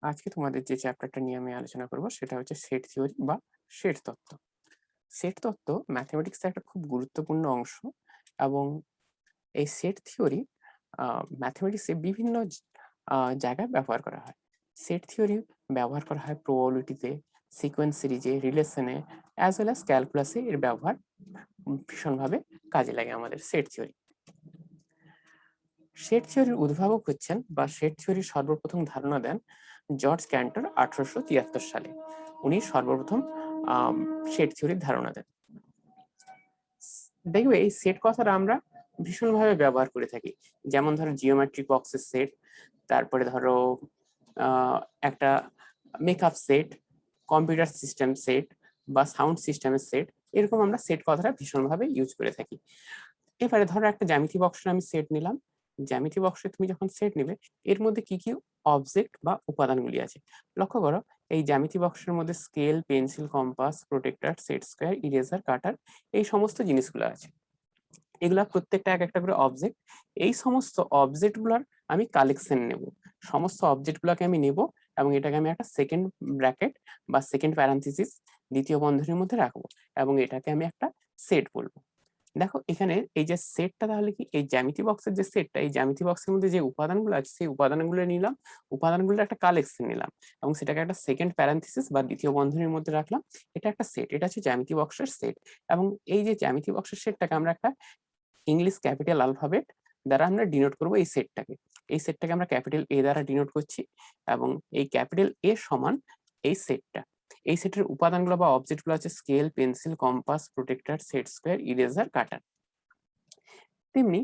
আজকে তোমাদের যে চ্যাপ্টারটা নিয়ে আমি আলোচনা করব সেটা হচ্ছে সেট থিওরি বা সেট তত্ত্ব। সেট তত্ত্ব ম্যাথমেটিক্সের একটা খুব গুরুত্বপূর্ণ অংশ এবং এই সেট থিওরি ম্যাথমেটিক্সে বিভিন্ন জায়গায় ব্যবহার করা হয়। সেট থিওরি ব্যবহার করা হয় প্রবাবিলিটিতে, সিকোয়েন্স সিরিজে, রিলেশনে, অ্যাজ ওয়েল অ্যাজ ক্যালকুলাসে এর ব্যবহার ভীষণভাবে কাজে লাগে আমাদের সেট থিওরি। সেট থিওরির উদ্ভাবক হচ্ছেন বা সেট থিওরির সর্বপ্রথম ধারণা দেন জর্জ ক্যান্টর 1873 সালে। উনি সর্বপ্রথম সেট থিওরির ধারণা দেন। দেখবে এই সেট কথাটা আমরা ভীষণভাবে ব্যবহার করে থাকি। যেমন ধরো জিওমেট্রিক বক্সের সেট, তারপরে ধরো একটা makeup set, computer system set বা সাউন্ড সিস্টেমের সেট, এরকম আমরা সেট কথাটা ভীষণভাবে ইউজ করে থাকি। এবারে ধরো একটা জ্যামিতি বক্সের আমি সেট নিলাম। জ্যামিতি বক্সে তুমি যখন সেট নেবে এর মধ্যে কি কি অবজেক্ট বা উপাদানগুলি আছে লক্ষ্য করো। এই জ্যামিতি বক্সের মধ্যে scale, pencil, compass, protractor, set square, eraser, cutter, এই সমস্ত জিনিসগুলো আছে। এগুলা প্রত্যেকটা এক একটা করে অবজেক্ট। এই সমস্ত অবজেক্ট গুলার আমি কালেকশন নেব। সমস্ত অবজেক্ট গুলাকে আমি নেব এবং এটাকে আমি একটা সেকেন্ড ব্র্যাকেট বা সেকেন্ড প্যারান্থিসিস দ্বিতীয় বন্ধনীর মধ্যে রাখবো এবং এটাকে আমি একটা সেট বলবো। দেখো এখানে এই যে সেটটা তাহলে কি, এই জ্যামিতি বক্সের যে সেটটা, এই জ্যামিতি বক্সের মধ্যে যে উপাদানগুলো আছে সেই উপাদানগুলো নিলাম, উপাদানগুলোর একটা কালেকশন নিলাম এবং সেটাকে একটা সেকেন্ড প্যারান্থিসিস বা দ্বিতীয় বন্ধনীর মধ্যে রাখলাম। এটা একটা সেট, এটা হচ্ছে জ্যামিতি বক্সের সেট। এবং এই যে জ্যামিতি বক্সের সেটটাকে আমরা একটা ইংলিশ ক্যাপিটাল আলফাবেট দ্বারা আমরা ডিনোট করব এই সেটটাকে। এই সেটটাকে আমরা ক্যাপিটাল এ দ্বারা ডিনোট করছি এবং এই ক্যাপিটাল এ সমান এই সেটটা। এই সেটের উপাদানগুলো বা অবজেক্টগুলো আছে scale, pencil, compass, protractor, set square, eraser, cutter. তেমনি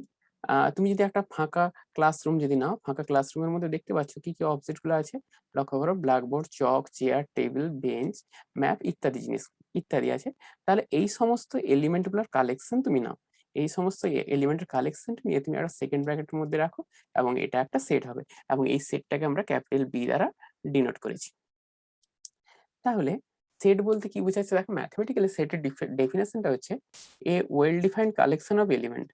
তুমি যদি একটা ফাঁকা ক্লাসরুম যদি নাও, ফাঁকা ক্লাসরুমের মধ্যে দেখতে পাচ্ছ কি কি অবজেক্ট গুলো আছে। লক্ষ্য করো, ব্ল্যাকবোর্ড, চক, চেয়ার, টেবিল, বেঞ্চ, ম্যাপ ইত্যাদি জিনিস ইত্যাদি আছে। তাহলে এই সমস্ত এলিমেন্ট গুলোর কালেকশন তুমি নাও। এই সমস্ত এলিমেন্টের কালেকশন নিয়ে তুমি একটা সেকেন্ড ব্র্যাকেটের মধ্যে রাখো এবং এটা একটা সেট হবে এবং এই সেটটাকে আমরা ক্যাপিটাল বি দ্বারা ডিনোট করেছি। তাহলে সেট বলতে কি বোঝাচ্ছে দেখো, ম্যাথমেটিক্যালি সেটের ডেফিনেশনটা হচ্ছে a well defined collection of element.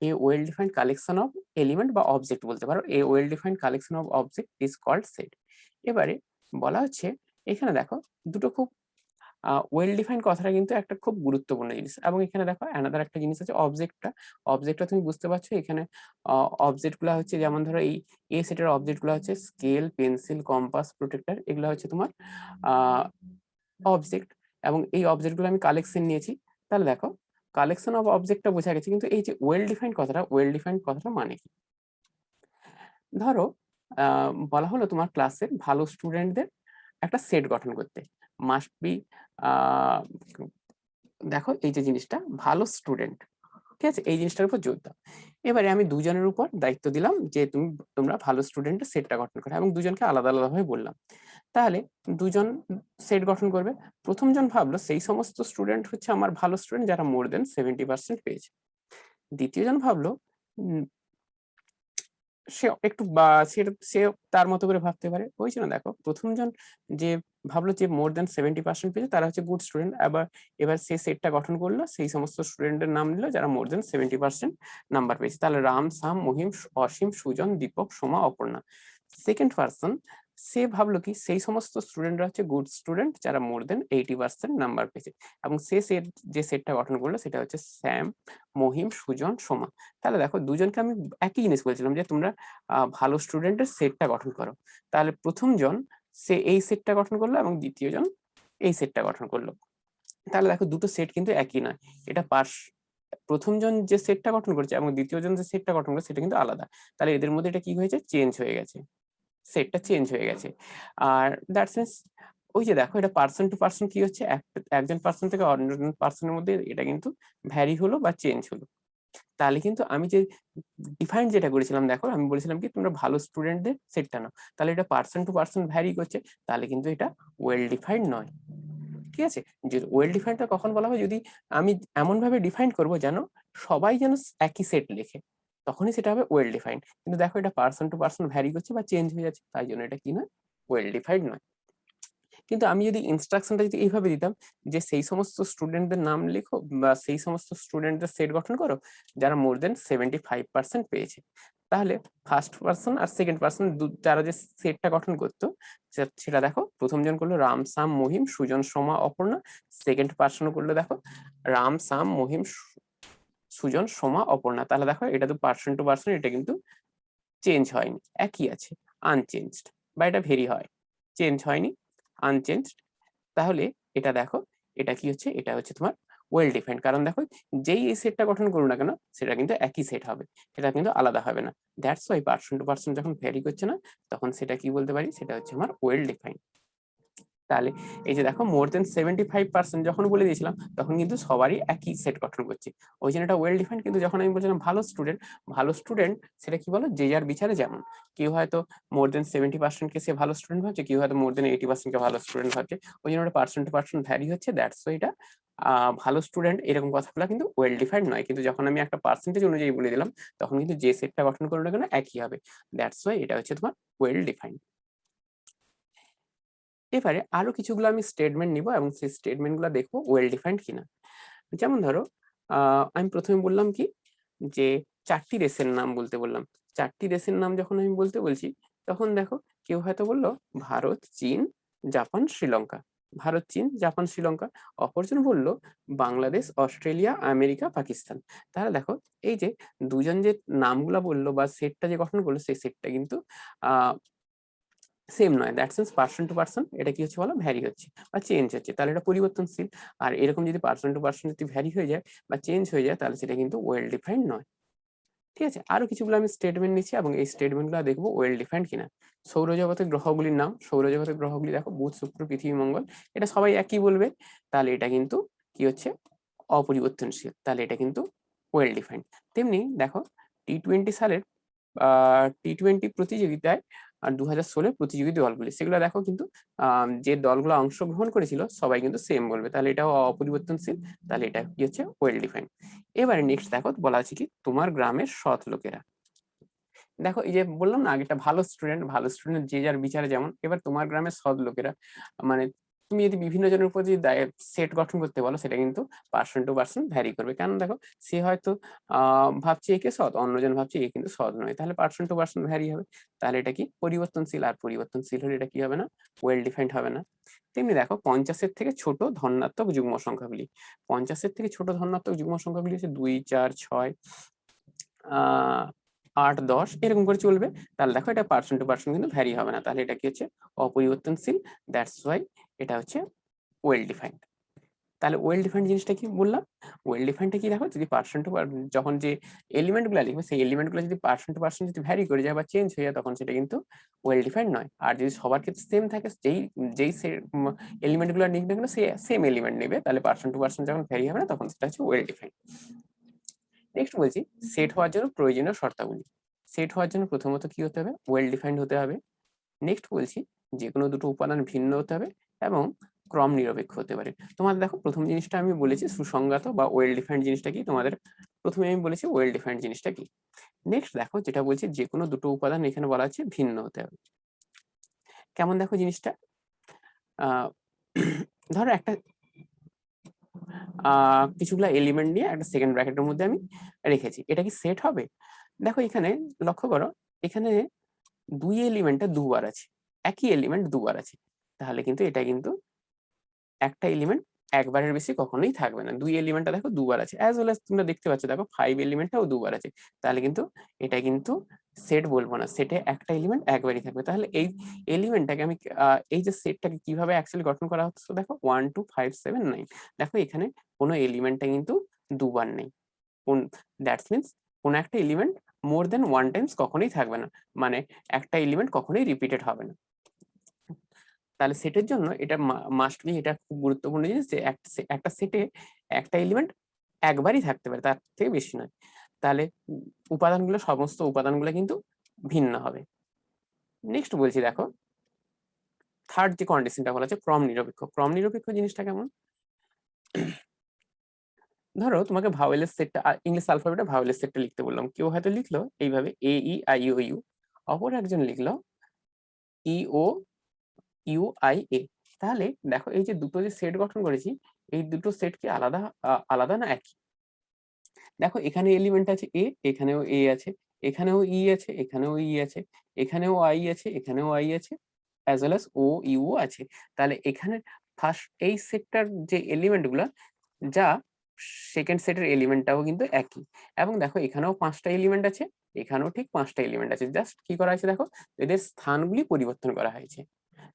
A well defined collection of element বা অবজেক্ট বলতে পারো। A well defined collection of object is called set। এবারে বলা হচ্ছে এখানে দেখো দুটো খুব ওয়েল ডিফাইন্ড কথাটা কিন্তু একটা খুব গুরুত্বপূর্ণ জিনিস এবং এখানে দেখো অ্যানাদার একটা জিনিস আছে অবজেক্টটা। অবজেক্টটা তুমি বুঝতে পারছো এখানে অবজেক্ট গুলা হচ্ছে, যেমন ধরো এই এ সেটের অবজেক্ট গুলো হচ্ছে স্কেল, পেন্সিল, কম্পাস, প্রোটেক্টর, এগুলো হচ্ছে তোমার অবজেক্ট এবং এই অবজেক্ট গুলো আমি কালেকশন নিয়েছি। তাহলে দেখো কালেকশন অফ অবজেক্টটা বোঝা গেছে, কিন্তু এই যে ওয়েল ডিফাইন্ড কথাটা, ওয়েল ডিফাইন্ড কথাটা মানে কি? ধরো বলা হলো তোমার ক্লাসের ভালো স্টুডেন্টদের একটা সেট গঠন করতে। মাস্ট বি দেখো এই যে জিনিসটা ভালো স্টুডেন্ট, ঠিক আছে, এই জিনিসটার উপর জোর দাও। এবারে আমি দুজনের উপর দায়িত্ব দিলাম যে তোমরা ভালো স্টুডেন্টের সেটটা গঠন করো এবং দুজনকে আলাদা আলাদা ভাবে বললাম। তাহলে দুজন সেট গঠন করবে। প্রথম জন ভাবলো সেই সমস্ত স্টুডেন্ট হচ্ছে আমার ভালো স্টুডেন্ট যারা মোর দেন 70% পেয়েছে। দ্বিতীয় জন ভাবলো সে একটু সে তার মতো করে ভাবতে পারে। ওই জন্য দেখো প্রথম জন যে ভাবলো যে মোর দেন 70% পেয়েছে তারা হচ্ছে গুড স্টুডেন্ট। এবার সে সেটটা গঠন করলো, সেই সমস্ত স্টুডেন্টের নাম নিল যারা মোর দেন 70% নাম্বার পেয়েছে। তাহলে রাম, সাম, মহিম, অসীম, সুজন, দীপক, সোমা, অপর্ণা। সেকেন্ড পার্সন সে ভাবলো কি সেই সমস্ত স্টুডেন্টরা হচ্ছে গুড স্টুডেন্ট যারা মোর দেন 80% নাম্বার পেয়েছে এবং যে সেটটা গঠন করলো সেটা হচ্ছে স্যাম, মহিম, সুজন, সোমা। তাহলে দেখো দুজনকে আমি একই জিনিস বলছিলাম যে তোমরা ভালো স্টুডেন্টের সেটটা গঠন করো। তাহলে প্রথম জন সে এই সেটটা গঠন করলো এবং দ্বিতীয় জন এই সেটটা গঠন করলো। তাহলে দেখো দুটো সেট কিন্তু একই নয়, এটা প্রথম জন যে সেটটা গঠন করেছে এবং দ্বিতীয় জন যে সেটটা গঠন করেছে সেটা কিন্তু আলাদা। তাহলে এদের মধ্যে এটা কি হয়েছে, চেঞ্জ হয়ে গেছে, সেটটা চেঞ্জ হয়ে গেছে। আর দ্যাটস মিনস ওই যে দেখো এটা পার্সন টু পার্সন কি হচ্ছে, একজন পার্সন থেকে অন্যজন পার্সনের মধ্যে এটা কিন্তু ভ্যারি হলো বা চেঞ্জ হলো। তাহলে কিন্তু আমি যে ডিফাইন যেটা করেছিলাম, দেখো আমি বলেছিলাম কি তোমরা ভালো স্টুডেন্টদের সেটটা নাও, তাহলে এটা পার্সন টু পার্সন ভ্যারি করছে, তাহলে কিন্তু এটা ওয়েল ডিফাইন্ড নয়। ঠিক আছে, যে ওয়েল ডিফাইন্ডটা কখন বলা হয়, যদি আমি এমন ভাবে ডিফাইন করব যেন সবাই যেন একই সেট লেখে, তখনই সেটা হবে ওয়েল ডিফাইন্ড। কিন্তু দেখো এটা পার্সন টু পার্সন ভ্যারি করছে বা চেঞ্জ হয়ে যাচ্ছে, তাই জন্য এটা কি নয়, ওয়েল ডিফাইন্ড নয়। কিন্তু আমি যদি ইনস্ট্রাকশনটা যদি এইভাবে দিতাম যে সেই সমস্ত স্টুডেন্টদের নাম লেখো বা সেই সমস্ত স্টুডেন্টদের সেট গঠন করো যারা মোর দেন 75% পেয়েছে, তাহলে ফার্স্ট পার্সন আর সেকেন্ড পার্সন যারা যে সেটটা গঠন করতো সেটা দেখো, প্রথম জন করলো রাম সাম মহিম সুজন সোমা অপর্ণা, সেকেন্ড পার্সন করলো দেখো রাম সাম মহিম সুজন সোমা অপর্ণা। তাহলে দেখো এটা তো পার্সন টু পার্সন, এটা কিন্তু চেঞ্জ হয়নি, একই আছে, আনচেঞ্জড, বা এটা ভেরি হয়, চেঞ্জ হয়নি, আনচেঞ্জড। তাহলে এটা দেখো, এটা কি হচ্ছে, এটা হচ্ছে তোমার ওয়েল ডিফাইন্ড। কারণ দেখো যেই এই সেটটা গঠন করুন না কেন সেটা কিন্তু একই সেট হবে, এটা কিন্তু আলাদা হবে না। That's why person to person যখন ভ্যারি করছে না তখন সেটা কি বলতে পারি, সেটা হচ্ছে আমার ওয়েল ডিফাইন্ড। তাহলে এই যে দেখো মোর দেন 75% যখন বলে দিয়েছিলাম তখন কিন্তু সবারই একই সেট গঠন করছে, ওই জন্য এটা ওয়েল ডিফাইন্ড। কিন্তু যখন আমি বলছিলাম ভালো স্টুডেন্ট, ভালো স্টুডেন্ট সেটা কি বলো, যে যার বিচারে যেমন, কেউ হয়তো মোর দেন 70% কে সে ভালো স্টুডেন্ট ভাবছে, কেউ হয়তো মোর দেন 80% কে ভালো স্টুডেন্ট ভাবছে, ওই জন্য ওটা পার্সন টু পার্সন ভ্যারি হচ্ছে। দ্যাটস ওয়াই এটা ভালো স্টুডেন্ট এরকম কথাগুলো কিন্তু ওয়েল ডিফাইন্ড নয়। কিন্তু যখন আমি একটা পার্সেন্টেজ অনুযায়ী বলে দিলাম তখন কিন্তু যে সেটটা গঠন করুন না কেন একই হবে। দ্যাটস ওয়াই এটা হচ্ছে তোমার ওয়েল ডিফাইন্ড। এবারে আরো কিছুগুলো আমি স্টেটমেন্ট নিব এবং সেই স্টেটমেন্ট গুলো দেখবো ওয়েল ডিফাইন্ড কিনা। যেমন ধরো আমি প্রথমে বললাম কি, যে 4টি দেশের নাম বলতে বললাম। 4টি দেশের নাম যখন আমি বলতে বলছি তখন দেখো কেউ হয়তো বললো ভারত চীন জাপান শ্রীলঙ্কা, ভারত চীন জাপান শ্রীলঙ্কা। অপরজন বললো বাংলাদেশ অস্ট্রেলিয়া আমেরিকা পাকিস্তান। তাহলে দেখো এই যে দুজন যে নামগুলা বললো বা সেটটা যে গঠন করলো সেই সেটটা কিন্তু আহ সেম নয়। That means person to person এটা কি হচ্ছে বলো, ভ্যারি হচ্ছে বা চেঞ্জ হচ্ছে, তাহলে এটা পরিবর্তনশীল। আর এরকম যদি পার্সন টু পার্সন যদি ভ্যারি হয়ে যায় বা চেঞ্জ হয়ে যায় তাহলে সেটা কিন্তু ওয়েল ডিফাইন্ড নয়। ঠিক আছে, আরো কিছুগুলো আমি স্টেটমেন্ট নিচ্ছি এবং এই স্টেটমেন্ট গুলো দেখবো ওয়েল ডিফাইন্ড কিনা। সৌরজগতের গ্রহগুলির নাম, সৌরজগতের গ্রহগুলি দেখো বুধ শুক্র পৃথিবী মঙ্গল, এটা সবাই একই বলবে, তাহলে এটা কিন্তু কি হচ্ছে, অপরিবর্তনশীল, তাহলে এটা কিন্তু ওয়েল ডিফাইন্ড। তেমনি দেখো T20 সালের T20 প্রতিযোগিতায় আর 2016 প্রতিযোগী দলগুলি, সেগুলো দেখো কিন্তু যে দলগুলো অংশগ্রহণ করেছিল সবাই কিন্তু সেম বলবে, তাহলে এটাও অপরিবর্তনশীল, তাহলে এটা কি হচ্ছে ওয়েল ডিফাইন্ড। এবারে নেক্সট দেখো বলা আছে কি তোমার গ্রামের সৎ লোকেরা। দেখো এই যে বললাম না আগেটা ভালো স্টুডেন্ট, ভালো স্টুডেন্ট যে যার বিচারে যেমন, এবার তোমার গ্রামের সৎ লোকেরা মানে তুমি যদি বিভিন্ন জনের উপর যদি সেট গঠন করতে বলো সেটা কিন্তু পার্সন টু পার্সন ভ্যারি করবে। কারণ দেখো সে হয়তো ভাবছে একে সৎ, অন্যজন ভাবছে এ কিন্তু সৎ নয়, তাহলে পার্সন টু পার্সন ভ্যারি হবে। তাহলে এটা কি পরিবর্তনশীল, আর পরিবর্তনশীল হলে এটা কি হবে না, ওয়েল ডিফাইন্ড হবে না। তেমনি দেখো 50-এর থেকে ছোট ধনাত্মক যুগ্ম সংখ্যাগুলি, 50-এর থেকে ছোট ধনাত্মক যুগ্ম সংখ্যাগুলি হচ্ছে 2 4 6 8 10 এরকম করে চলবে। তাহলে দেখো এটা পার্সন টু পার্সন কিন্তু ভ্যারি হবে না, তাহলে এটা কি হচ্ছে অপরিবর্তনশীল। দ্যাটস ওয়াই এটা হচ্ছে ওয়েল ডিফাইন্ড। তাহলে ওয়েল ডিফাইন্ড জিনিসটা কি বললাম, ওয়েল ডিফাইন্ডটা কি দেখো, যদি পার্সন টু যখন যে এলিমেন্ট গুলো লিখবে সেই এলিমেন্ট গুলো যদি পার্সন টু পার্সন যদি ভ্যারি করে যায় বা চেঞ্জ হয়ে যায় তখন সেটা কিন্তু ওয়েল ডিফাইন্ড নয়। আর যদি সবার ক্ষেত্রে সেম থাকে, যেই যেই এলিমেন্ট গুলো লিখবে কিন্তু সে সেম এলিমেন্ট নেবে, তাহলে পার্সন টু পার্সন যখন ভ্যারি হবে না তখন সেটা হচ্ছে ওয়েল ডিফাইন্ড। নেক্সট বলছি সেট হওয়ার জন্য প্রয়োজনীয় শর্তাবলী। সেট হওয়ার জন্য প্রথমত কি হতে হবে, ওয়েল ডিফাইন্ড হতে হবে। নেক্সট বলছি যে কোনো দুটো উপাদান ভিন্ন হতে হবে এবং ক্রম নিরপেক্ষ হতে পারে। তোমাদের দেখো প্রথম জিনিসটা আমি বলেছি সুসংগত বা ওয়েল ডিফাইন্ড জিনিসটা কি, তোমাদের প্রথমে আমি বলেছি ওয়েল ডিফাইন্ড জিনিসটা কি। নেক্সট দেখো যেটা বলছি যে কোনো দুটো উপাদান এখানে বলা আছে ভিন্ন হতে হবে। কেমন দেখো জিনিসটা, আহ ধরো একটা কিছুগুলা এলিমেন্ট নিয়ে একটা সেকেন্ড ব্র্যাকেটের মধ্যে আমি রেখেছি, এটা কি সেট হবে? দেখো এখানে লক্ষ্য করো, এখানে দুই এলিমেন্টটা দুবার আছে, একই এলিমেন্ট দুবার আছে, তাহলে কিন্তু এটা কিন্তু একটা এলিমেন্ট একবারের বেশি কখনোই থাকবে না। দুই এলিমেন্টটা দেখো দুবার আছে, অ্যাজ ওয়েল অ্যাজ তোমরা দেখতে পাচ্ছ দেখো 5 এলিমেন্টটাও দুবার আছে, তাহলে কিন্তু এটা কিন্তু সেট বলবো না, সেটে একটা এলিমেন্ট একবারই থাকবে। তাহলে এই এলিমেন্টটাকে আমি এই যে সেটটাকে কিভাবে অ্যাকচুয়ালি গঠন করা হচ্ছে দেখো 1 2 5 7 9, দেখো এখানে কোনো এলিমেন্টটা কিন্তু দুবার নেই। দ্যাটস মিনস কোনো একটা এলিমেন্ট মোর দেন 1 টাইমস কখনোই থাকবে না, মানে একটা এলিমেন্ট কখনোই রিপিটেড হবে না। তাহলে সেটের জন্য এটা মাস্ট বি, এটা খুব গুরুত্বপূর্ণ জিনিস যে একটা সেটে একটা এলিমেন্ট একবারই থাকতে পারে, তার থেকে বেশি নয়। তাহলে উপাদানগুলো, সমস্ত উপাদানগুলো কিন্তু ভিন্ন হবে। নেক্সট বলছি দেখো থার্ড যে কন্ডিশনটা বলা আছে ক্রম নিরপেক্ষ। ক্রম নিরপেক্ষ জিনিসটা কেমন, ধরো তোমাকে ভাওয়েলের সেটটা, ইংলিশ অ্যালফাবেটে ভাওয়েলের সেটটা লিখতে বললাম, কেউ হয়তো লিখলো এইভাবে এ ই আই ও ইউ, অপর একজন লিখলো ই ও ইউ আই এ। তাহলে দেখো এই যে দুটো যে সেট গঠন করেছি এই দুটো সেট কি আলাদা আলাদা না একই? দেখো এখানে এলিমেন্ট আছে এ, এখানেও এ আছে, এখানেও ই আছে, এখানেও ই আছে, এখানেও আই আছে, এখানেও আই আছে, as well as O U আছে। তাহলে এখানে ফার্স্ট এই সেটটার যে এলিমেন্ট গুলা যা সেকেন্ড সেটের এলিমেন্টটাও কিন্তু একই। এবং দেখো এখানেও 5টা এলিমেন্ট আছে, এখানেও ঠিক 5টা এলিমেন্ট আছে, জাস্ট কি করা হয়েছে দেখো, এদের স্থানগুলি পরিবর্তন করা হয়েছে।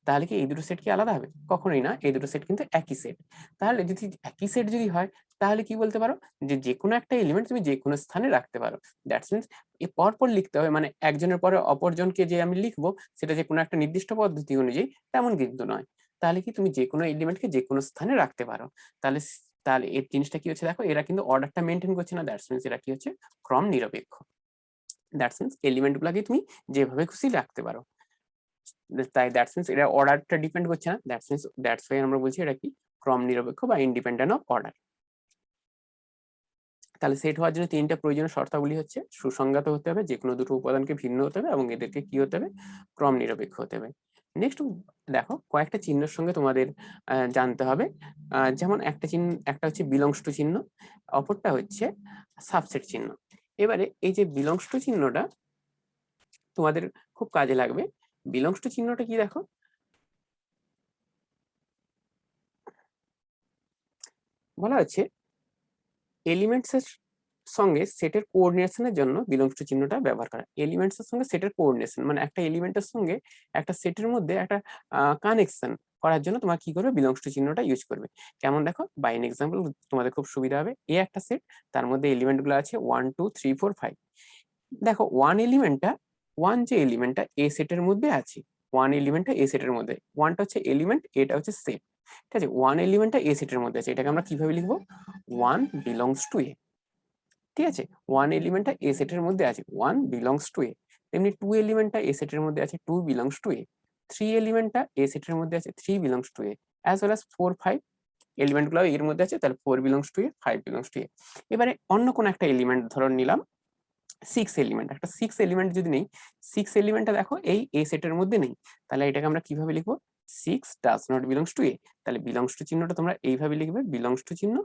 তাহলে কি এই দুটো সেট কি আলাদা হবে? কখনোই না, এই দুটো সেট কিন্তু একই সেট। তাহলে যদি একই সেট যদি হয়, তাহলে কি বলতে পারো যে যে কোনো একটা এলিমেন্ট তুমি যে কোনো স্থানে রাখতে পারো। দ্যাটস মিনস এ পরপর লিখতে হবে, মানে একজনের পরে অপরজনকে যে আমি লিখবো সেটা যে কোনো একটা নির্দিষ্ট পদ্ধতি অনুযায়ী তেমন কিন্তু নয়। তাহলে কি তুমি যে কোনো এলিমেন্টকে যে কোনো স্থানে রাখতে পারো। তাহলে তাহলে এর জিনিসটা কি হচ্ছে দেখো, এরা কিন্তু অর্ডারটা মেনটেন করছে না, দ্যাটস মিনস এরা কি হচ্ছে ক্রম নিরপেক্ষ। দ্যাটস মিনস এলিমেন্ট গুলাকে তুমি যেভাবে খুশি রাখতে পারো। তাই দ্যাটস মিনস এটা অর্ডারটা ডিপেন্ড করছে না, দ্যাটস ওয়াই আমরা বলছি এটা কি ক্রম নিরপেক্ষ বা ইন্ডিপেন্ডেন্ট অফ অর্ডার। তাহলে সেট হওয়ার জন্য 3টা প্রয়োজনীয় শর্তাবলী হচ্ছে সুসংজ্ঞাত হতে হবে, যে কোনো দুটো উপাদানকে ভিন্ন হতে হবে, এবং এদেরকে কি হতে হবে ক্রম নিরপেক্ষ হতে হবে। নেক্সট দেখো কয়েকটা চিহ্নের সঙ্গে তোমাদের জানতে হবে। যেমন একটা হচ্ছে বিলংস টু চিহ্ন, অপরটা হচ্ছে সাবসেট চিহ্ন। এবারে এই যে বিলংস টু চিহ্নটা তোমাদের খুব কাজে লাগবে। বিলংস টু চিহ্নটা কি দেখো, বলা হচ্ছে এলিমেন্টস এর সঙ্গে সেটের কোঅর্ডিনেশনের জন্য বিলংস টু চিহ্নটা ব্যবহার করা। এলিমেন্টস এর সঙ্গে সেটের কোঅর্ডিনেশন মানে একটা এলিমেন্টের সঙ্গে একটা সেটের মধ্যে একটা কানেকশন করার জন্য তোমার কি করবে, বিলংস টু চিহ্নটা ইউজ করবে। কেমন দেখো, বাই এন এক্সাম্পল তোমাদের খুব সুবিধা হবে। এ একটা সেট, তার মধ্যে এলিমেন্ট গুলো আছে 1 2 3 4 5। দেখো ওয়ান যে এলিমেন্টটা এ সেটের মধ্যে আছে, ওয়ান এলিমেন্টটা এ সেটের মধ্যে, ওয়ানটা হচ্ছে এলিমেন্ট, এটা হচ্ছে সেট। ঠিক আছে, ওয়ান এলিমেন্টটা এ সেটের মধ্যে আছে, এটাকে আমরা কিভাবে লিখবো, ওয়ান বিলংস টু এ। ঠিক আছে, ওয়ান এলিমেন্টটা এ সেটের মধ্যে আছে, ওয়ান বিলংস টু এ। তেমনি টু এলিমেন্টটা এ সেটের মধ্যে আছে, two belongs to A. Three এলিমেন্টটা এ সেটের মধ্যে আছে, three belongs to A. As well as 4 5 element গুলো এর মধ্যে আছে, তাহলে 4 belongs to A, 5 belongs to A. এবারে অন্য কোন একটা এলিমেন্ট ধরো নিলাম 6 এলিমেন্ট, একটা 6 এলিমেন্ট যদি নেই, 6 এলিমেন্টটা দেখো এই এ সেটের মধ্যে নেই, তাহলে এটাকে আমরা কিভাবে লিখবো, 6 ডাজ নট বিলংস টু এ। তাহলে বিলংস টু চিহ্নটা তোমরা এইভাবে লিখবে, বিলংস টু চিহ্ন,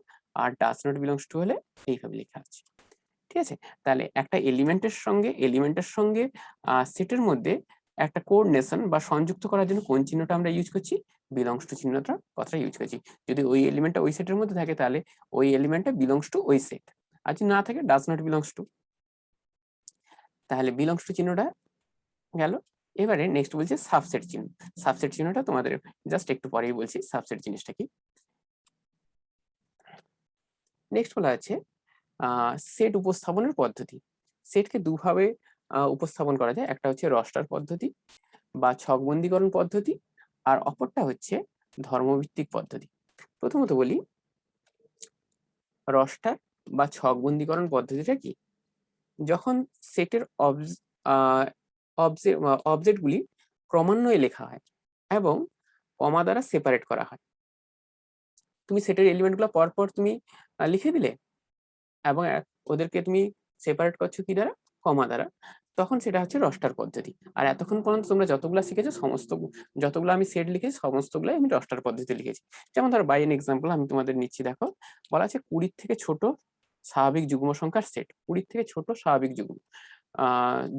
আর ডাজ নট বিলংস টু হলে এইভাবে লেখা আছে। ঠিক আছে, তাহলে একটা এলিমেন্টের সঙ্গে সেটের মধ্যে একটা কোঅর্ডিনেশন বা সংযুক্ত করার জন্য কোন চিহ্নটা আমরা ইউজ করছি, বিলংস টু চিহ্নটা কথাটা ইউজ করছি। যদি ওই এলিমেন্টটা ওই সেটের মধ্যে থাকে, তাহলে ওই এলিমেন্টটা বিলংস টু ওই সেট, আর যদি না থাকে ডাজ নট বিলংস টু। তাহলে বিলংস টু চিহ্নটা গেল। এবারে নেক্সট বলছে সাবসেট চিহ্ন। সাবসেট চিহ্নটা তোমাদের জাস্ট একটু পরেই বলছি সাবসেট জিনিসটা কি। নেক্সট বলা আছে সেট উপস্থাপনের পদ্ধতি। সেটকে দুভাবে উপস্থাপন করা যায়, একটা হচ্ছে রস্টার পদ্ধতি বা ছকবন্দীকরণ পদ্ধতি, আর অপরটা হচ্ছে ধর্মভিত্তিক পদ্ধতি। প্রথমত বলি রস্টার বা ছকবন্দীকরণ পদ্ধতিটা কি। যখন সেটের অবজেক্টগুলি ক্রমান্বয়ে লেখা হয় এবং কমা দ্বারা সেপারেট করা হয়, তুমি সেটের এলিমেন্টগুলো পরপর তুমি লিখে দিলে এবং ওদেরকে তুমি সেপারেট করছো কি দ্বারা, কমা দ্বারা, তখন সেটা হচ্ছে রস্টার পদ্ধতি। আর এতক্ষণ পর্যন্ত তোমরা যতগুলো শিখেছো যতগুলো আমি সেট লিখেছি সমস্তগুলাই আমি রস্টার পদ্ধতি লিখেছি। যেমন ধরো বাই এন এক্সাম্পল আমি তোমাদের নিচ্ছি, দেখো বলা আছে 20 থেকে ছোট স্বাভাবিক যুগ্ম সংখ্যার সেট। 20 থেকে ছোট স্বাভাবিক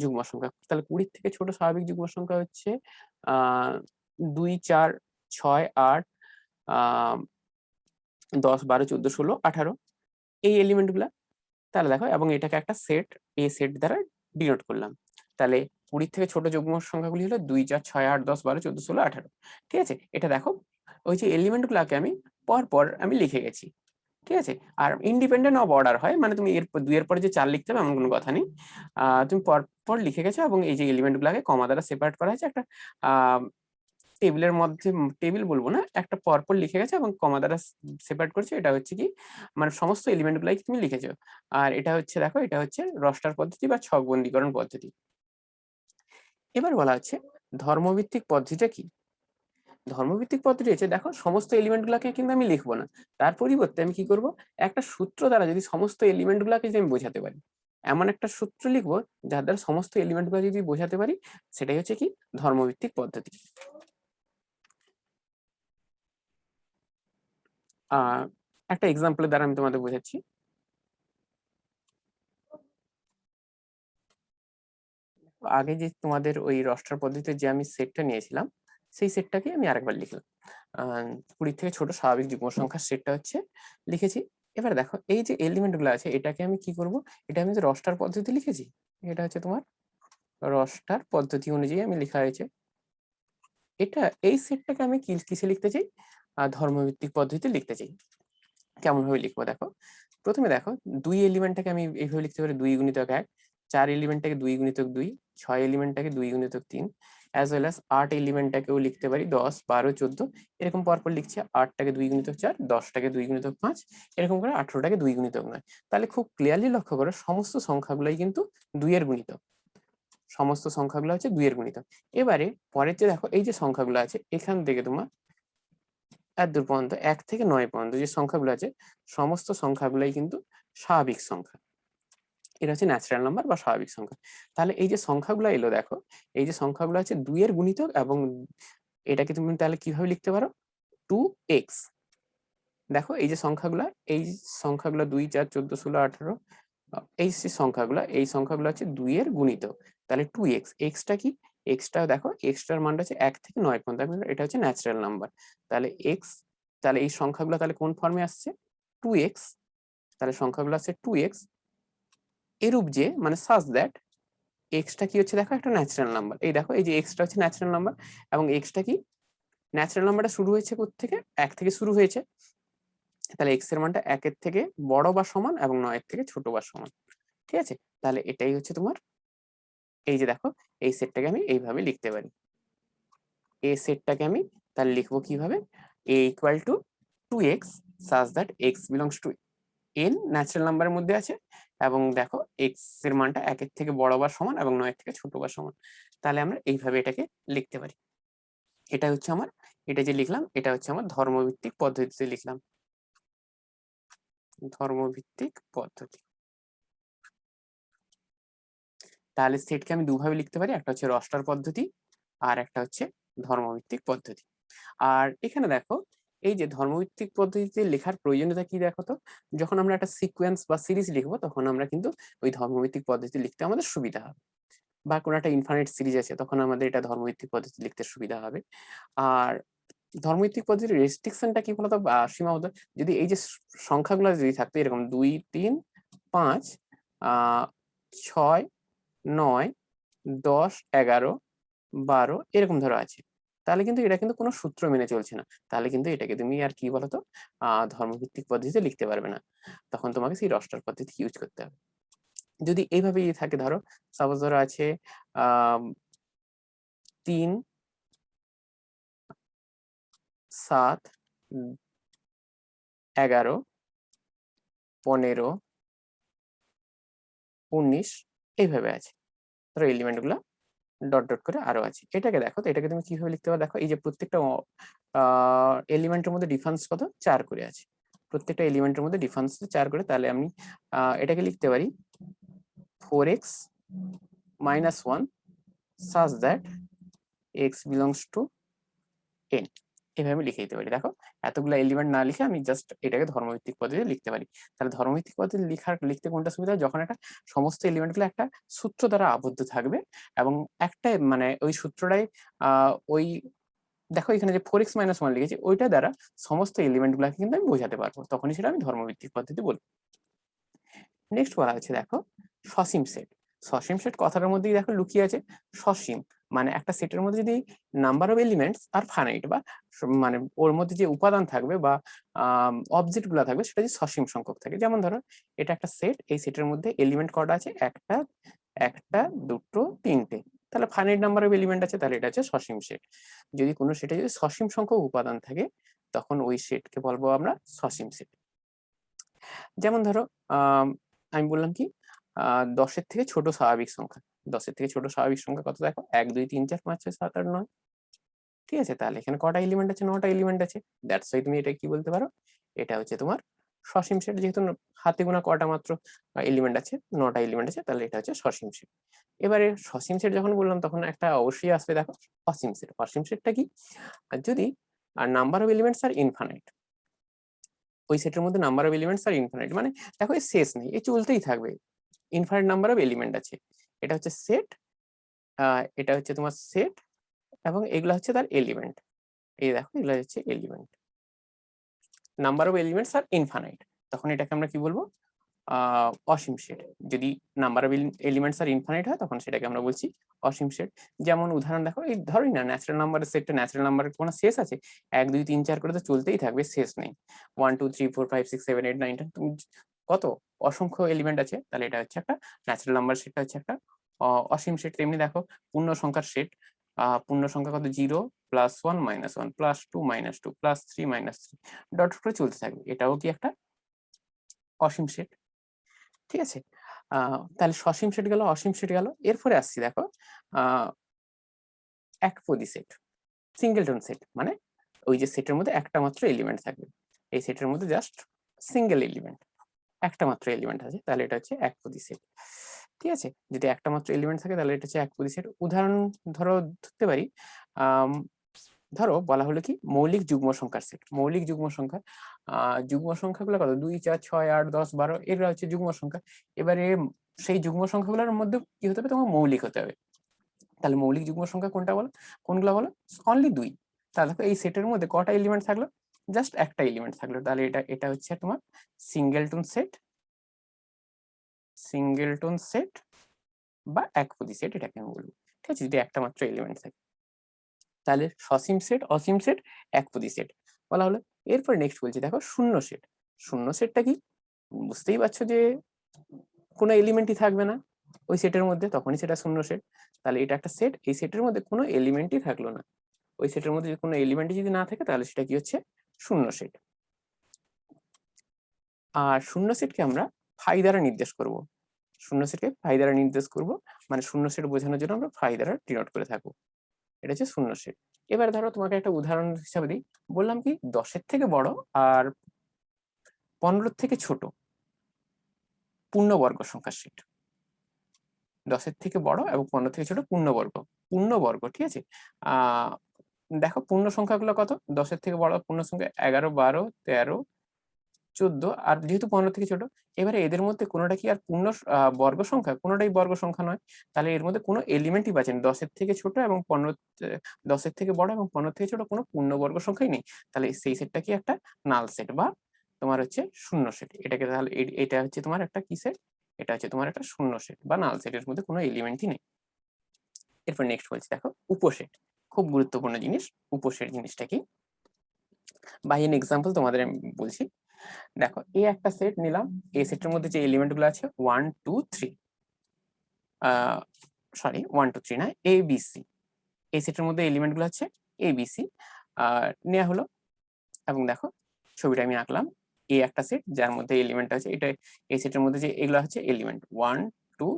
যুগ্ম সংখ্যা, তাহলে 20 থেকে ছোট স্বাভাবিক যুগ্ম সংখ্যা হচ্ছে 2 4 6 8 10 12 14 16 18 এই এলিমেন্ট গুলা। তাহলে দেখো, এবং এটাকে একটা সেট এ সেট দ্বারা ডিনোট করলাম। তাহলে 20 থেকে ছোট যুগ্ম সংখ্যাগুলি হলো 2 4 6 8 10 12 14 16 18। ঠিক আছে, এটা দেখো ওই যে এলিমেন্ট গুলাকে আমি পর আমি লিখে গেছি। ঠিক আছে, আর ইন্ডিপেন্ডেন্ট অফ অর্ডার হয়, মানে তুমি এর 2 এর পরে যে 4 লিখতে হবে এমন কোনো কথা নেই। তুমি পর লিখে গেছো, এবং এই যে এলিমেন্ট গুলাকে কমা দ্বারা সেপারেট করা হয়েছে একটা টেবিলের মধ্যে, টেবিল বলবো না, একটা পরপর লিখে গেছে এবং কমা দ্বারা সেপারেট করছে। এটা হচ্ছে কি, মানে সমস্ত এলিমেন্ট গুলাই তুমি লিখেছো। আর এটা হচ্ছে দেখো, এটা হচ্ছে রস্টার পদ্ধতি বা ছকবন্দীকরণ পদ্ধতি। এবার বলা হচ্ছে ধর্মভিত্তিক পদ্ধতিটা কি। ধর্মভিত্তিক পদ্ধতি হচ্ছে, দেখো সমস্ত এলিমেন্ট গুলাকে কিন্তু আমি লিখবো না, তার পরিবর্তে আমি কি করব, একটা সূত্র দ্বারা যদি সমস্ত এলিমেন্ট গুলাকে যদি আমি বোঝাতে পারি, এমন একটা সূত্র লিখবো যার দ্বারা সমস্ত এলিমেন্ট গুলো যদি বোঝাতে পারি, সেটাই হচ্ছে কি ধর্মভিত্তিক পদ্ধতি। একটা এক্সাম্পলের দ্বারা আমি তোমাদের বোঝাচ্ছি। আগে যে তোমাদের ওই রস্টার পদ্ধতিতে যে আমি সেটটা নিয়েছিলাম সেই সেটটাকে আমি আরেকবার লিখলাম। 20 থেকে ছোট স্বাভাবিক যুগ্ম সংখ্যার সেটটা হচ্ছে লিখেছি। এবার দেখো এই যে এলিমেন্ট গুলো আছে এটাকে আমি কি করব, এটা আমি যে রস্টার পদ্ধতি লিখেছি, এটা হচ্ছে তোমার রস্টার পদ্ধতি অনুযায়ী আমি লেখা হয়েছে। এটা এই সেটটাকে আমি কিসে লিখতে চাই, ধর্মভিত্তিক পদ্ধতিতে লিখতে চাই। কেমন ভাবে লিখবো দেখো, প্রথমে দেখো 2 এলিমেন্টটাকে আমি এইভাবে লিখতে পারি 2 গুণিতক 1, 4 এলিমেন্টটাকে 2 গুণিতক 2, 6 এলিমেন্টটাকে 2 গুণিতক 3, অ্যাজ ওয়েল অ্যাজ 8 এলিমেন্টটাকেও লিখতে পারি 10, 12, 14 এরকম পরপর লিখছি। 8টাকে 2 গুণিতক 4, 10টাকে 2 গুণিতক 5 এরকম করে 18টাকে 2 গুণিতক 9। তাহলে খুব ক্লিয়ারলি লক্ষ্য করো সমস্ত সংখ্যাগুলোই কিন্তু 2 এর গুণিতক, সমস্ত সংখ্যাগুলো হচ্ছে 2 এর গুণিতক। এবারে পরের যে দেখো এই যে সংখ্যাগুলো আছে এখান থেকে তোমার এত দূর পর্যন্ত 1 থেকে 9 পর্যন্ত যে সংখ্যাগুলো আছে সমস্ত সংখ্যাগুলাই কিন্তু স্বাভাবিক সংখ্যা, এটা হচ্ছে ন্যাচারাল নাম্বার বা স্বাভাবিক সংখ্যা। তাহলে এই যে সংখ্যাগুলো এলো দেখো, এই যে সংখ্যাগুলো আছে 2 এর গুণিতক এবং এটাকে তুমি তাহলে কিভাবে লিখতে পারো 2x। দেখো এই যে সংখ্যাগুলো, এই সংখ্যাগুলো 2, 4, 14, 16, 18 এই যে সংখ্যাগুলো, এই সংখ্যাগুলো হচ্ছে 2 এর গুণিতক, তাহলে 2x। এক্সটা কি, এক্সটা দেখো এক্সটার মানটা হচ্ছে 1 থেকে 9 পর্যন্ত, এটা হচ্ছে ন্যাচারাল নাম্বার। তাহলে এক্স, তাহলে এই সংখ্যাগুলো তাহলে কোন ফর্মে আসছে 2x, তাহলে সংখ্যাগুলো আছে 2x এরূপ যে মানে সাজ দ্যাট এক্সটা কি হচ্ছে দেখো একটা ন্যাচারাল নাম্বার। এই দেখো এই যে এক্সটা হচ্ছে ন্যাচারাল নাম্বার এবং এক্সটা কি ন্যাচারাল নাম্বারটা শুরু হয়েছে কোত্থেকে, 1 থেকে শুরু হয়েছে, তাহলে এক্স এর মানটা 1 এর থেকে বড় বা সমান এবং 9 এর থেকে ছোট বা সমান। ঠিক আছে, তাহলে এটাই হচ্ছে তোমার এই যে দেখো এই সেটটাকে আমি এইভাবে লিখতে পারি। এই সেটটাকে আমি তাহলে লিখবো কিভাবে, a equal to 2x such that x belongs to n natural নাম্বারের মধ্যে আছে এবং দেখো x এর মানটা 1 এর থেকে বড় বা সমান এবং 9 এর থেকে ছোট বা সমান। তাহলে আমরা এইভাবে এটাকে লিখতে পারি। এটা হচ্ছে আমার, এটা যে লিখলাম এটা হচ্ছে আমার ধর্মভিত্তিক পদ্ধতিতে লিখলাম, ধর্মভিত্তিক পদ্ধতি। তাহলে সেটকে আমি দুভাবে লিখতে পারি, একটা হচ্ছে রস্টার পদ্ধতি আর একটা হচ্ছে ধর্মভিত্তিক পদ্ধতি। আর এখানে দেখো এই যে ধর্মভিত্তিক পদ্ধতিতে লেখার প্রয়োজনীয়তা কি দেখো তো, যখন আমরা একটা সিকোয়েন্স বা সিরিজ লিখবো তখন আমরা কিন্তু ওই ধর্মভিত্তিক পদ্ধতি লিখতে আমাদের সুবিধা হবে, বা কোনো একটা ইনফাইনাইট সিরিজ আছে তখন আমাদের এটা ধর্মভিত্তিক পদ্ধতি লিখতে সুবিধা হবে। আর ধর্মভিত্তিক পদ্ধতির রেস্ট্রিকশনটা কি বলতো, বা সীমাবদ্ধ, যদি এই যে সংখ্যাগুলো যদি থাকতো এরকম 2, 3, 5, 6, 9, 10, 11, 12 এরকম ধরো আছে, তাহলে কিন্তু এটা কিন্তু কোনো সূত্র মেনে চলছে না, তাহলে কিন্তু এটাকে তুমি আর কি বলতো ধর্মভিত্তিক পদ্ধতিতে লিখতে পারবে না, তখন তোমাকে সেই রস্টার পদ্ধতি ইউজ করতে হবে। যদি এইভাবে থাকে ধরো সাপোজ ধরো আছে 3, 7, 11, 15, 19 এইভাবে আছে, ধরো এলিমেন্ট গুলো ডট ডট করে আরো আছে। এটাকে দেখো তো এটাকে তুমি কিভাবে লিখতে পারো, দেখো এই যে প্রত্যেকটা এলিমেন্টের মধ্যে ডিফারেন্স কত 4 করে আছে, প্রত্যেকটা এলিমেন্টের মধ্যে ডিফারেন্স 4 করে, তাহলে আমি এটাকে লিখতে পারি 4x minus 1 such that x belongs to n, এভাবে আমি লিখে দিতে পারি। দেখো এতগুলো এলিমেন্ট না লিখে আমি জাস্ট এটাকে ধর্মভিত্তিক পদ্ধতিতে লিখতে পারি। তাহলে ধর্মভিত্তিক পদ্ধতি লিখতে কোনটা সুবিধা, যখন একটা সমস্ত এলিমেন্ট গুলো একটা সূত্র দ্বারা আবদ্ধ থাকবে এবং একটা মানে ওই সূত্রটাই ওই দেখো এখানে যে 4x - 1 লিখেছি ওইটা দ্বারা সমস্ত এলিমেন্ট গুলাকে কিন্তু আমি বোঝাতে পারবো, তখনই সেটা আমি ধর্মভিত্তিক পদ্ধতি বলবো। নেক্সট বলা হচ্ছে দেখো সসীম সেট। সসীম সেট কথাটার মধ্যেই দেখো লুকিয়ে আছে সসীম, মানে একটা সেটের মধ্যে যদি number of elements are finite, বা মানে ওর মধ্যে যে উপাদান থাকবে বা অবজেক্ট গুলা থাকবে সেটা যদি সসীম সংখ্যক থাকে। যেমন ধরো এটা একটা সেট, এই সেটের মধ্যে এলিমেন্ট কটা আছে, একটা, একটা, দুটো, তিনটে, তাহলে ফাইনাইট নাম্বার অফ এলিমেন্ট আছে, তাহলে এটা হচ্ছে সসীম সেট। যদি কোনো সেটে যদি সসীম সংখ্যক উপাদান থাকে তখন ওই সেটকে বলবো আমরা সসীম সেট। যেমন ধরো আমি বললাম কি 10-এর থেকে ছোট স্বাভাবিক সংখ্যা, 10-এর থেকে ছোট স্বাভাবিক সংখ্যা কত দেখো 1, 2, 3, 4, 5, 6, 7, 8, 9। ঠিক আছে, তাহলে এখানে কটা এলিমেন্ট আছে, 9টা এলিমেন্ট আছে, দ্যাটস ওয়াই তুমি এটা কি বলতে পারো, এটা হচ্ছে তোমার সসীম সেট, যেহেতু হাতে গোনা কটা মাত্র এলিমেন্ট আছে, 9টা এলিমেন্ট আছে, তাহলে এটা হচ্ছে সসীম সেট। এবারে সসীম সেট যখন বললাম তখন একটা অবশ্যই আসবে দেখো অসীম সেট। অসীম সেটটা কি, যদি number of elements are infinite, ওই সেটের মধ্যে number of elements are infinite, মানে দেখো এর শেষ নেই, এই চলতেই থাকবে, ইনফাইনাইট নাম্বার অফ এলিমেন্ট আছে, এটা হচ্ছে সেট এটা হচ্ছে তোমার সেট এবং এগুলো হচ্ছে তার এলিমেন্ট। এই দেখো এগুলো হচ্ছে element. Number of elements are infinite, তখন এটাকে আমরা কি বলবো? অসীম সেট। যদি number of elements are infinite হয় তখন সেটাকে আমরা বলছি অসীম সেট। যেমন উদাহরণ দেখো, এই ধরি না ন্যাচারাল নাম্বারের সেটটা, ন্যাচারাল নাম্বারের কোনো শেষ আছে? 1 2 3 4 করে তো চলতেই থাকবে, শেষ নেই। 1 2 3 4 5 6 7 8 9 10, তুমি কত অসংখ্য এলিমেন্ট আছে, তাহলে এটা হচ্ছে একটা ন্যাচারাল নাম্বার সেটটা হচ্ছে একটা অসীম সেট। তেমনি দেখো পূর্ণ সংখ্যার সেট, পূর্ণ সংখ্যা কত? 0 +1 -1 +2 -2 +3 -3 ডট করে চলতে থাকবে, এটাও কি একটা অসীম সেট? ঠিক আছে। তাহলে সসীম সেট গেল, অসীম সেট গেল। এরপরে আসছি দেখো একপদী সেট, সিঙ্গেলটন সেট, মানে ওই যে সেটের মধ্যে একটা মাত্র এলিমেন্ট থাকবে। এই সেটের মধ্যে জাস্ট সিঙ্গেল এলিমেন্ট, একটা মাত্র এলিমেন্ট আছে, তাহলে এটা হচ্ছে একপদী সেট। ঠিক আছে, যদি একটা মাত্র এলিমেন্ট থাকে তাহলে এটা হচ্ছে একপদী সেট। উদাহরণ ধরো ধরতে পারি, ধরো বলা হলো কি মৌলিক যুগ্ম সংখ্যার সেট। মৌলিক যুগ্ম সংখ্যা, যুগ্ম সংখ্যাগুলো কত? 2 4 6 8 10 12, এগুলো হচ্ছে যুগ্ম সংখ্যা। এবারে সেই যুগ্ম সংখ্যাগুলোর মধ্যে কি হতে হবে? তোমার মৌলিক হতে হবে। তাহলে মৌলিক যুগ্ম সংখ্যা কোনটা বলো? কোনগুলো বলো? অনলি 2। তাহলে দেখো এই সেটের মধ্যে কটা এলিমেন্ট থাকলো? জাস্ট একটা এলিমেন্ট থাকলো, তাহলে এটা হচ্ছে তোমার সিঙ্গেলটন সেট, সিঙ্গেলটন সেট বা একপদী সেট এটাকে আমি বলবো। ঠিক আছে, যদি একটা মাত্র এলিমেন্ট থাকে। তাহলে সসীম সেট, অসীম সেট, একপদী সেট বলা হলো। এরপর নেক্সট বলছি দেখো শূন্য সেট। শূন্য সেটটা কি? বুঝতেই পারছো যে কোনো এলিমেন্টই থাকবে না ওই সেটের মধ্যে, তখনই সেটা শূন্য সেট। তাহলে এটা একটা সেট, এই সেটের মধ্যে কোনো এলিমেন্টই থাকলো না। ওই সেটের মধ্যে কোনো এলিমেন্টই যদি না থাকে তাহলে সেটা কি হচ্ছে? শূন্য সেট। আর শূন্য সেটকে আমরা ফাই দ্বারা নির্দেশ করব। শূন্য সেটকে ফাই দ্বারা নির্দেশ করব, মানে শূন্য সেট বোঝানোর জন্য আমরা ফাই দ্বারা ডিনোট করে থাকবো। এটা হচ্ছে শূন্য সেট। এবার ধরো তোমাকে একটা উদাহরণ হিসাবে দিই, বললাম কি 10-এর থেকে বড় আর 15-এর থেকে ছোট পূর্ণবর্গ সংখ্যার সেট। 10-এর থেকে বড় এবং 15 থেকে ছোট পূর্ণবর্গ, পূর্ণবর্গ, ঠিক আছে। দেখো পূর্ণ সংখ্যাগুলো কত? 10-এর থেকে বড় পূর্ণ সংখ্যা 11 12 13 14, আর যেহেতু 15 থেকে ছোট, এবারে এদের মধ্যে কোনোটা কি আর পূর্ণ বর্গ সংখ্যা? কোনোটাই বর্গ সংখ্যা নয়। তাহলে এর মধ্যে কোনো এলিমেন্টই পাচ্ছেন 10-এর থেকে ছোট এবং 10-এর থেকে বড় এবং 15 থেকে ছোট কোনো পূর্ণবর্গ সংখ্যাই নেই। তাহলে সেই সেটটা কি একটা নাল সেট বা তোমার হচ্ছে শূন্য সেট। এটাকে তাহলে এটা হচ্ছে তোমার একটা কি সেট? এটা হচ্ছে তোমার একটা শূন্য সেট বা নাল সেট, এর মধ্যে কোনো এলিমেন্টই নেই। এরপর নেক্সট বলছি দেখো উপসেট, খুব গুরুত্বপূর্ণ জিনিস। উপসেট জিনিসটা কি? বাই এন এক্সাম্পল তোমাদের আমি বলছি। দেখো এই একটা সেট নিলাম, এই সেটের মধ্যে যে এলিমেন্ট গুলো আছে 1 2 3, সরি 1 2 3 না, এ বি সি। এই সেটের মধ্যে এলিমেন্ট গুলো হচ্ছে এ বি সি নেওয়া হলো। এবং দেখো ছবিটা আমি আঁকলাম, এ একটা সেট যার মধ্যে এলিমেন্ট আছে, এটা এই সেটের মধ্যে যে এগুলো হচ্ছে এলিমেন্ট 1 2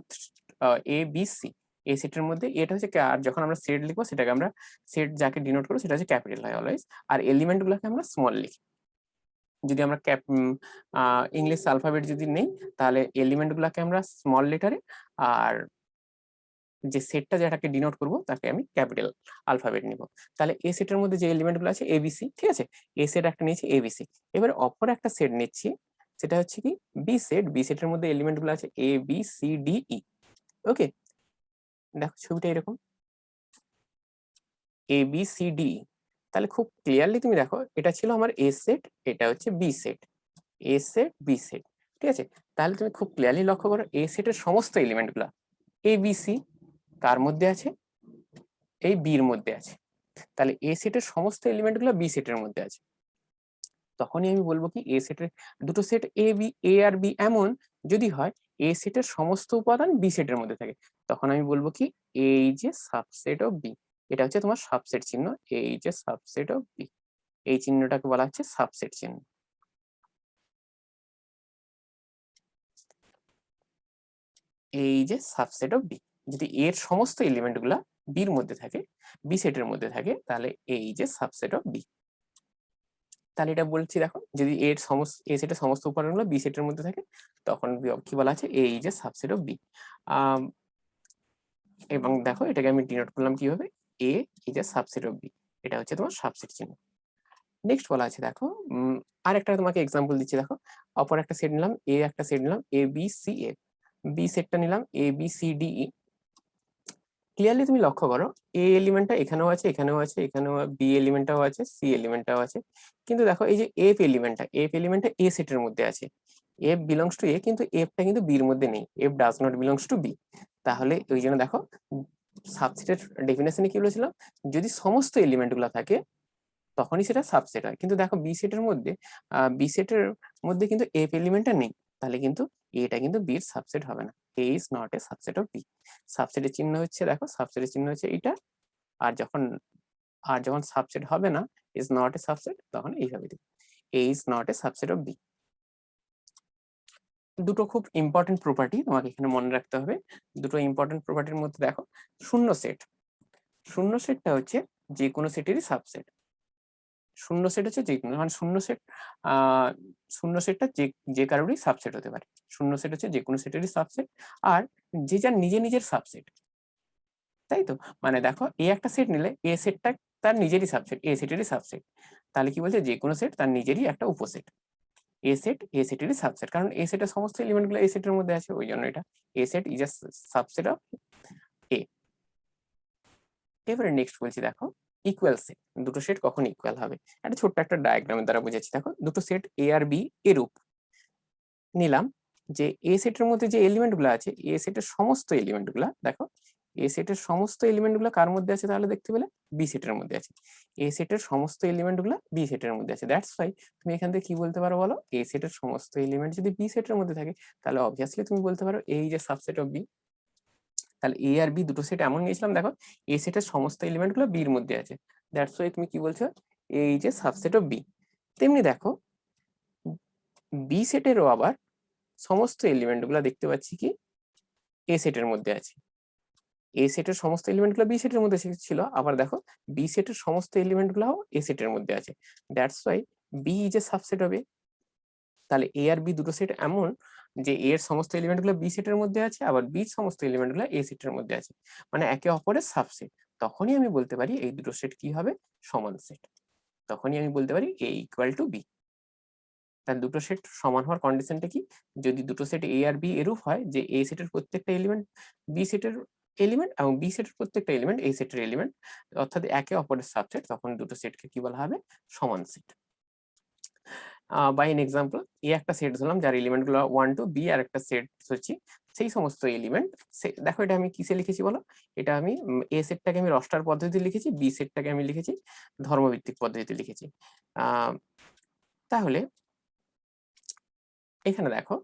এ বি সি। এই সেটের মধ্যে এটা হচ্ছে, আর যখন আমরা সেট লিখবো সেটাকে আমরা সেট যাকে ডিনোট করবো সেটা হচ্ছে ক্যাপিটাল হয় অলওয়েজ, আর এলিমেন্ট গুলোকে আমরা স্মল লিখি। যদি আমরা ইংলিশ অ্যালফাবেট যদি নেই তাহলে এলিমেন্ট গুলাকে আমরা স্মল লেটারে, আর যে সেটটা যেটাকে ডিনোট করব তাকে আমি ক্যাপিটাল আলফাবেট নিব। তাহলে এ সেটের মধ্যে যে এলিমেন্ট গুলো আছে এবিসি, ঠিক আছে, এ সেট একটা নিয়েছি এবিসি। এবার অপর একটা সেট নিচ্ছি, সেটা হচ্ছে কি বি সেট। বি সেটের মধ্যে এলিমেন্ট গুলো আছে এ বি সি ডি ই। ওকে, দেখো ছবিটা এরকম এ বি সি ডি। তাহলে খুব ক্লিয়ারলি তুমি দেখো এটা ছিল আমার এ সেট, এটা হচ্ছে বি সেট, এ সেট বি সেট, ঠিক আছে। তাহলে তুমি খুব ক্লিয়ারলি লক্ষ্য করো এ সেটের সমস্ত এলিমেন্ট গুলা এ বি সি কার মধ্যে আছে? এই বির মধ্যে আছে। তাহলে এ সেটের সমস্ত এলিমেন্ট গুলো বি সেটের মধ্যে আছে। তখনই আমি বলবো কি এ সেটের দুটো সেট এ বি, এ আর বি এমন যদি হয় এ সেটের সমস্ত উপাদান বি সেটের মধ্যে থাকে, তখন আমি বলবো কি এই যে সাবসেট অফ বি। এটা হচ্ছে তোমার সাবসেট চিহ্ন, এই যে সাবসেট অফ বি, এই চিহ্নটাকে বলা হচ্ছে সাবসেট চিহ্ন। এই যে সাবসেট অফ বি, যদি এর সমস্ত এলিমেন্ট গুলা বির মধ্যে থাকে, বি সেটের মধ্যে থাকে, তাহলে এই যে সাবসেট অফ বি। তাহলে এটা বলছি দেখো যদি এর সমস্ত এ সেটের সমস্ত উপাদানগুলো বি সেটের মধ্যে থাকে তখন কি বলা আছে? এই যে সাবসেট অফ বি। এবং দেখো এটাকে আমি ডিনোট করলাম কিভাবে? এ এই যে সাবসেট অফ বি, এটা হচ্ছে তোমার সাবসেট চিহ্ন। নেক্সট বলা আছে দেখো, আর একটা তোমাকে এক্সাম্পল দিচ্ছি। দেখো অপর একটা সেট নিলাম, এ একটা সেট নিলাম A B C A, B সেটটা নিলাম A B C D E, clearly তুমি লক্ষ্য করো এ এলিমেন্টটা এখানেও আছে, এখানেও আছে, এখানেও বি এলিমেন্টটাও আছে, সি এলিমেন্টটাও আছে, কিন্তু দেখো এই যে এফ এলিমেন্টটা এ সেটের মধ্যে আছে, এফ বিলংস টু এ, কিন্তু এফটা কিন্তু বির মধ্যে নেই, F does not belongs to B. তাহলে ওই জন্য দেখো সাবসেটের ডেফিনেশনে কি বলেছিলাম, যদি সমস্ত এলিমেন্ট গুলো থাকে তখনই সেটা সাবসেট হয়। কিন্তু দেখো বি সেটের মধ্যে কিন্তু এফ এলিমেন্টটা নেই, তাহলে কিন্তু এটা কিন্তু বির সাবসেট হবে না, A is not a subset of B. সাবসেটের চিহ্ন হচ্ছে, দেখো সাবসেটের চিহ্ন হচ্ছে এটা, আর যখন সাবসেট হবে না, ইজ নট এ সাবসেট, তখন এইভাবে দিই, A is not a subset of B. দুটো খুব ইম্পর্টেন্ট প্রপার্টি তোমাকে এখানে মনে রাখতে হবে। দুটো ইম্পর্টেন্ট প্রপার্টির মধ্যে দেখো শূন্য সেটটা হচ্ছে যে কোনো সেটেরই সাবসেট। শূন্য সেট হচ্ছে যে কোনো, মানে শূন্য সেটটা যে কারোরই সাবসেট হতে পারে। শূন্য সেট হচ্ছে যে কোনো সেটেরই সাবসেট, আর যে যার নিজের সাবসেট, তাই তো? মানে দেখো এ একটা সেট নিলে এ সেটটা তার নিজেরই সাবসেট, এ সেটেরই সাবসেট, তাহলে কি বলছে, যে কোনো সেট তার নিজেরই একটা উপসেট। এ সেটেরই সাবসেট, কারণ এ সেটের সমস্ত এলিমেন্ট গুলো এ সেটের মধ্যে আছে, ওই জন্য এটা A set is a subset of A. এবারে নেক্সট বলছি, দেখো ইকুয়াল সেট, দুটো সেট কখন ইকুয়াল হবে, একটা ছোট্ট একটা ডায়াগ্রামের দ্বারা বুঝাচ্ছি। দেখো দুটো সেট এ আর বি এরূপ নিলাম, যে এ সেটের মধ্যে যে এলিমেন্ট গুলো আছে, এ সেটের সমস্ত এলিমেন্ট গুলা, দেখো এ সেটের সমস্ত এলিমেন্ট গুলা কার মধ্যে আছে, তাহলে দেখতে পেলে বি সেটের মধ্যে আছে। এ সেটের সমস্ত এলিমেন্ট গুলা বি সেটের মধ্যে আছে, দ্যাটস ওয়াই তুমি এখান থেকে কি বলতে পারো বলো, এ সেটের সমস্ত এলিমেন্ট যদি বি সেটের মধ্যে থাকে, তাহলে অবভিয়াসলি তুমি বলতে পারো এই যে সাবসেট অফ বি। তাহলে এ আর বি দুটো সেট এমন নিয়েছিলাম, দেখো এ সেটের সমস্ত এলিমেন্ট গুলো বির মধ্যে আছে, দ্যাটস ওয়াই তুমি কি বলছো, এই যে সাবসেট অফ বি। তেমনি দেখো বি সেটেরও আবার সমস্ত এলিমেন্ট গুলা দেখতে পাচ্ছি কি এ সেটের মধ্যে আছে, এ সেটের সমস্ত এলিমেন্ট গুলো বি সেটের মধ্যে ছিল, আবার দেখো বি সেটের সমস্ত এলিমেন্ট গুলাও এ সেটের মধ্যে আছে, that's why B is a subset হবে। তাহলে এ আর বি দুটো সেট এমন যে এর সমস্ত এলিমেন্ট গুলো বি সেটের মধ্যে আছে, আবার বি সমস্ত এলিমেন্ট গুলো এ সেটের মধ্যে আছে, মানে একে অপরের সাবসেট। তখনই আমি বলতে পারি এই দুটো সেট কি হবে, সমান সেট। তখনই আমি বলতে পারি এ ইকুয়াল টু বি। তাহলে দুটো সেট সমান হওয়ার কন্ডিশনটা কি, যদি দুটো সেট এ আর বি এরূপ হয় যে এ সেটের প্রত্যেকটা এলিমেন্ট বি সেটের এলিমেন্ট এবং বি সেটের প্রত্যেকটা এলিমেন্ট এ সেটের এলিমেন্ট, অর্থাৎ একে অপরের সাবসেট, তখন দুটো সেটকে কি বলা হবে, সমান সেট। বাই এন এক্সাম্পল, এ একটা সেট ধরলাম যার এলিমেন্ট গুলো 1 টু বি, আর একটা সেট ধরছি সেই সমস্ত এলিমেন্ট, দেখো এটা আমি কিসে লিখেছি বলো, এটা আমি এ সেটটাকে আমি রস্টার পদ্ধতিতে লিখেছি, বি সেটটাকে আমি লিখেছি ধর্মভিত্তিক পদ্ধতিতে লিখেছি। তাহলে এখানে দেখো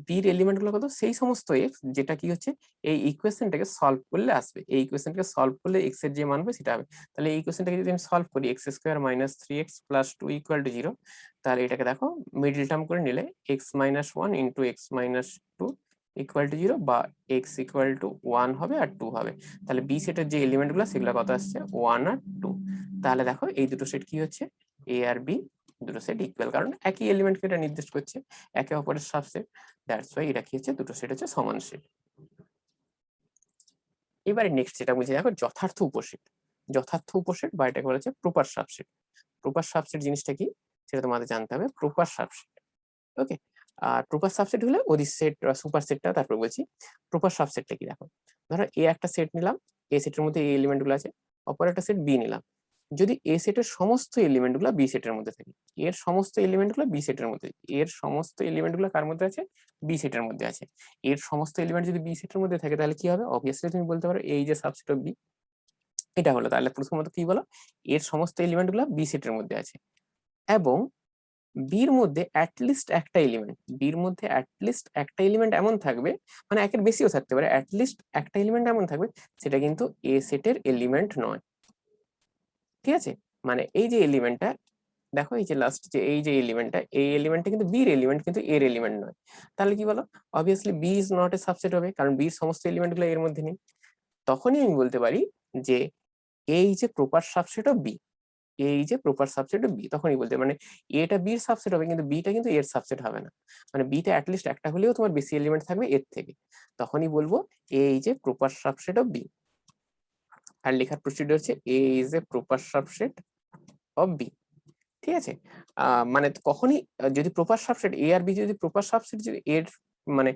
বির এলিমেন্ট গুলো কত, সেই সমস্ত এক্স যেটা কি হচ্ছে এই ইকুয়েশনটাকে সলভ করলে আসবে, এই ইকুয়েশনটাকে সলভ করলে এক্স এর যে মান হবে সেটা হবে। তাহলে এই ইকুয়েশনটাকে যদি আমি সলভ করি, x square minus 3x plus 2 equal to 0, তাহলে এটাকে দেখো মিডল টার্ম করে নিলে x minus 1 into x minus 2 equal to 0, বা এক্স ইকুয়াল টু 1 হবে আর 2 হবে। তাহলে বি সেটের যে এলিমেন্ট গুলো সেগুলো কত আসছে, 1 আর 2। তাহলে দেখো এই দুটো সেট কি হচ্ছে, এ আর বি দুটো সেট ইকুয়াল, কারণ একই এলিমেন্টকে এটা নির্দেশ করছে, একে অপরের সাবসেট, দ্যাটস ওয়াই এটা কি হচ্ছে, দুটো সেট হচ্ছে সমান সেট। এবারে নেক্সট যেটা বলছি, দেখো যথার্থ উপসেট বা এটাকে বলা হচ্ছে প্রপার সাবসেট। প্রপার সাবসেট জিনিসটা কি সেটা তোমাদের জানতে হবে, প্রপার সাবসেট। ওকে, আর প্রপার সাবসেট হলে ওই সেট সুপার সেটটা তারপর বলছি। প্রপার সাবসেটটা কি, দেখো ধরো এ একটা সেট নিলাম, এ সেটের মধ্যে এই এলিমেন্ট গুলো আছে, অপর একটা সেট বি নিলাম, যদি এ সেটের সমস্ত এলিমেন্ট গুলো বি সেটের মধ্যে থাকে, এর সমস্ত এলিমেন্ট গুলো বি সেটের মধ্যে, এর সমস্ত এলিমেন্ট গুলো কার মধ্যে আছে, বি সেটের মধ্যে আছে, এর সমস্ত এলিমেন্ট যদি বি সেটের মধ্যে থাকে, তাহলে কি হবে, অবভিয়াসলি তুমি বলতে পারো এই যে সাবসেট অফ বি, এটা হলো। তাহলে প্রথমত কি বলো, এর সমস্ত এলিমেন্ট গুলো বি সেটের মধ্যে আছে, এবং বির মধ্যে অ্যাটলিস্ট একটা এলিমেন্ট এমন থাকবে, মানে একের বেশিও থাকতে পারে, অ্যাটলিস্ট একটা এলিমেন্ট এমন থাকবে সেটা কিন্তু এ সেটের এলিমেন্ট নয়। ঠিক আছে, মানে এই যে এলিমেন্টটা দেখো, এই যে লাস্ট যে এই যে এলিমেন্টটা, এই এলিমেন্টটা কিন্তু বির এলিমেন্ট, কিন্তু এর এলিমেন্ট নয়। তাহলে কি বলো, obviously B is not a subset হবে, কারণ বির সমস্ত এলিমেন্ট গুলো এর মধ্যে নেই। তখনই আমি বলতে পারি যে এই যে প্রপার সাবসেট অফ বি, তখনই বলতে মানে এটা বির সাবসেট হবে, কিন্তু বিটা কিন্তু এর সাবসেট হবে না, মানে বিটা অ্যাটলিস্ট একটা হলেও তোমার বেশি এলিমেন্ট থাকবে এর থেকে, তখনই বলবো এই যে প্রপার সাবসেট অফ বি। আর লেখার প্রসিডিউর হচ্ছে A is a proper subset of B. ঠিক আছে, মানে কখনই যদি প্রপার সাবসেট এ আর বি, যদি প্রপার সাবসেট যদি এর মানে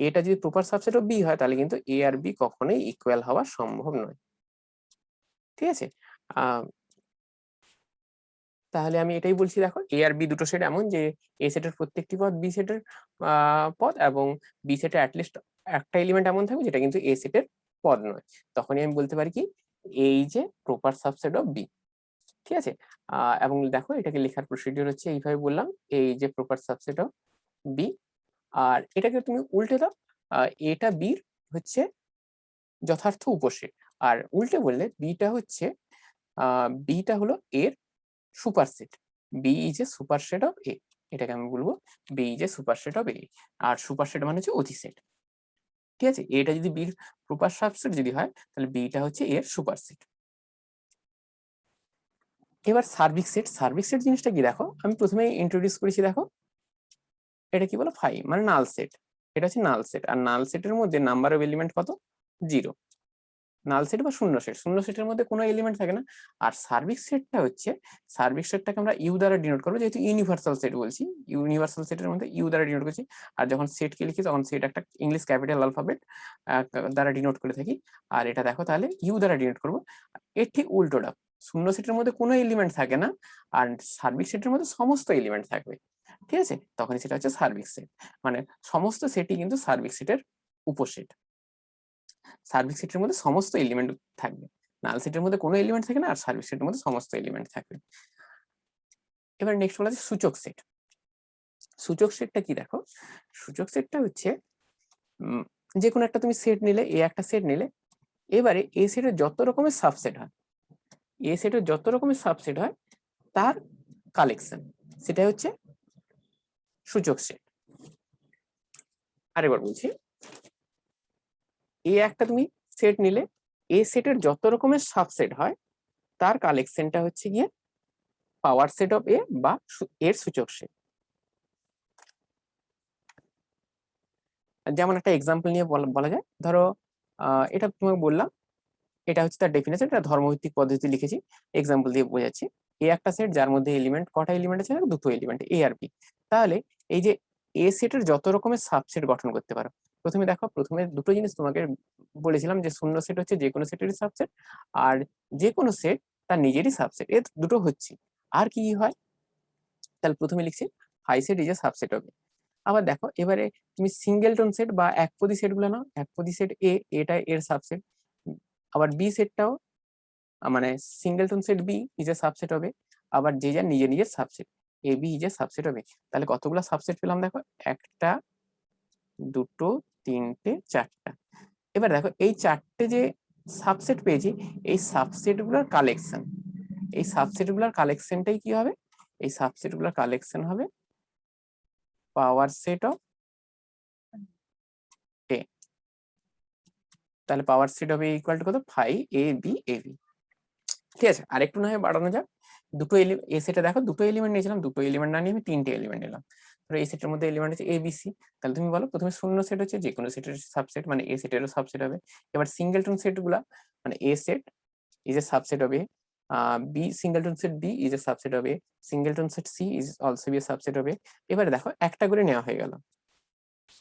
এটা যদি প্রপার সাবসেট অফ বি হয় তাহলে কিন্তু এ আর বি কখনোই ইকুয়াল হওয়া সম্ভব নয়। ঠিক আছে, তাহলে আমি এটাই বলছি, দেখো এ আর বি দুটো সেট এমন যে এ সেটের প্রত্যেকটি পদ বি সেটের পদ, এবং বি সেটের অ্যাটলিস্ট একটা এলিমেন্ট এমন থাকবে যেটা কিন্তু এ সেটের পদ নয়। তখনই আমি বলতে পারি কি এই যে প্রপার সাবসেট অফ বি। ঠিক আছে, এবং দেখো এটাকে লেখার প্রসিডিওর হচ্ছে এইভাবে বললাম, এই যে প্রপার সাবসেট অফ বি, আর এটাকে তুমি উল্টে দাও, এটা বির হচ্ছে যথার্থ উপসেট, আর উল্টে বললে বিটা হচ্ছে বিটা হলো এর superset. B is a superset of A, এটাকে আমি বলবো B is a superset of A, আর সুপারসেট মানে হচ্ছে অধিসেট। ঠিক আছে, এটা যদি বির প্রপার সাবসেট যদি হয় তাহলে বিটা হচ্ছে এর সুপারসেট। এবার সার্বিক সেট, সার্বিক সেট জিনিসটা কি দেখো, আমি প্রথমে ইন্ট্রোডিউস করেছি, দেখো এটা কি বলো ফাই মানে নাল সেট, এটা হচ্ছে নাল সেট, আর নাল সেটের মধ্যে নাম্বার অফ এলিমেন্ট কত, 0। নাল সেট বা শূন্য সেট, শূন্য সেটের মধ্যে কোনো এলিমেন্ট থাকে না। আর সার্বিক সেটটা হচ্ছে, সার্বিক সেটটাকে আমরা ইউ দ্বারা ডিনোট করবো, যেহেতু ইউনিভার্সাল সেট বলছি, ইউনিভার্সাল সেটের মধ্যে ইউ দ্বারা ডিনোট করছি। আর যখন সেটকে লিখি তখন সেট একটা ইংলিশ ক্যাপিটাল অ্যালফাবেট দ্বারা ডিনোট করে থাকি। আর এটা দেখো তাহলে ইউ দ্বারা ডিনোট করবো, এর ঠিক উল্টোটা, শূন্য সেটের মধ্যে কোনো এলিমেন্ট থাকে না, আর সার্বিক সেটের মধ্যে সমস্ত এলিমেন্ট থাকবে। ঠিক আছে, তখন সেটা হচ্ছে সার্বিক সেট, মানে সমস্ত সেটই কিন্তু সার্বিক সেটের উপসেট। সার্বিক সেটের মধ্যে সমস্ত এলিমেন্ট থাকবে, নাল সেটের মধ্যে কোনো এলিমেন্ট থাকে না, আর সার্বিক সেটের মধ্যে সমস্ত এলিমেন্ট থাকবে। এবার নেক্সট বলা আছে সূচক সেট। সূচক সেটটা কি দেখো, সূচক সেটটা হচ্ছে যে কোনো একটা তুমি সেট নিলে, এ একটা সেট নিলে, এবারে এ সেটের যত রকমের সাবসেট হয়, এ সেটের যত রকমের সাবসেট হয় তার কালেকশন, সেটা হচ্ছে সূচক সেট। আরেকবার বলছি, এ একটা তুমি সেট নিলে, এ সেটের যত রকমের সাবসেট হয় তার কালেকশনটা হচ্ছে গিয়ে পাওয়ার সেট অফ এ বা এর সূচক সেট। যেমন একটা এক্সাম্পল নিয়ে বলা যায়, ধরো এটা তোমাকে বললাম, এটা হচ্ছে তার ডেফিনেশন, এটা ধর্মভিত্তিক পদ্ধতি লিখেছি, এক্সাম্পল দিয়ে বোঝাচ্ছি। এ একটা সেট যার মধ্যে এলিমেন্ট কটা এলিমেন্ট আছে, দুটো এলিমেন্ট এ আর বি। তাহলে এই যে এ সেটের যত রকমের সাবসেট গঠন করতে পারো, প্রথমে দেখো, প্রথমে দুটো জিনিস তোমাকে বলেছিলাম যে শূন্য সেট হচ্ছে যে কোনো সেটেরই সাবসেট, আর যে কোনো সেট তার নিজেরই সাবসেট, এ দুটো হচ্ছে। আর কি হয়, তাহলে প্রথমে লিখছি phi set is a subset হবে। আবার দেখো এবারে তুমি সিঙ্গেলটন সেট বা একপদী সেট গুলো নাও, একপদী সেট এ, এটা এর সাবসেট, আবার বি সেটটাও মানে singleton set B is a subset হবে, আবার যে যার নিজের নিজের সাবসেট A B is a subset হবে। তাহলে কতগুলো সাবসেট পেলাম দেখো, একটা, দুটো, তিনটে, চারটা। এবার দেখো এই চারটে যে সাবসেট পেয়েছি, এই সাবসেট গুলোর কালেকশন, এই সাবসেট গুলোর কালেকশনটাই কি হবে, এই সাবসেট গুলোর কালেকশন হবে পাওয়ার সেট অফ এ। তাহলে পাওয়ার সেট হবে ইকুয়াল টু কত, phi A B A B. ঠিক আছে, আরেকটু না হয় বাড়ানো যাক, দুটো এ সেটে দেখো দুটো এলিমেন্ট নিয়েছিলাম, দুটো এলিমেন্ট না নিয়ে আমি তিনটে এলিমেন্ট নিলাম। ধরো এই সেটের মধ্যে এলিমেন্ট আছে এ বি সি, তাহলে তুমি বলো প্রথমে শূন্য সেট হচ্ছে যে কোনো সেটের সাবসেট, মানে এ সেটেরও সাবসেট হবে। এবার সিঙ্গেলটন সেট গুলা, মানে A set is a subset হবে, B singleton set B is a subset হবে, singleton set C is also be a subset হবে। এবারে দেখো একটা করে নেওয়া হয়ে গেল,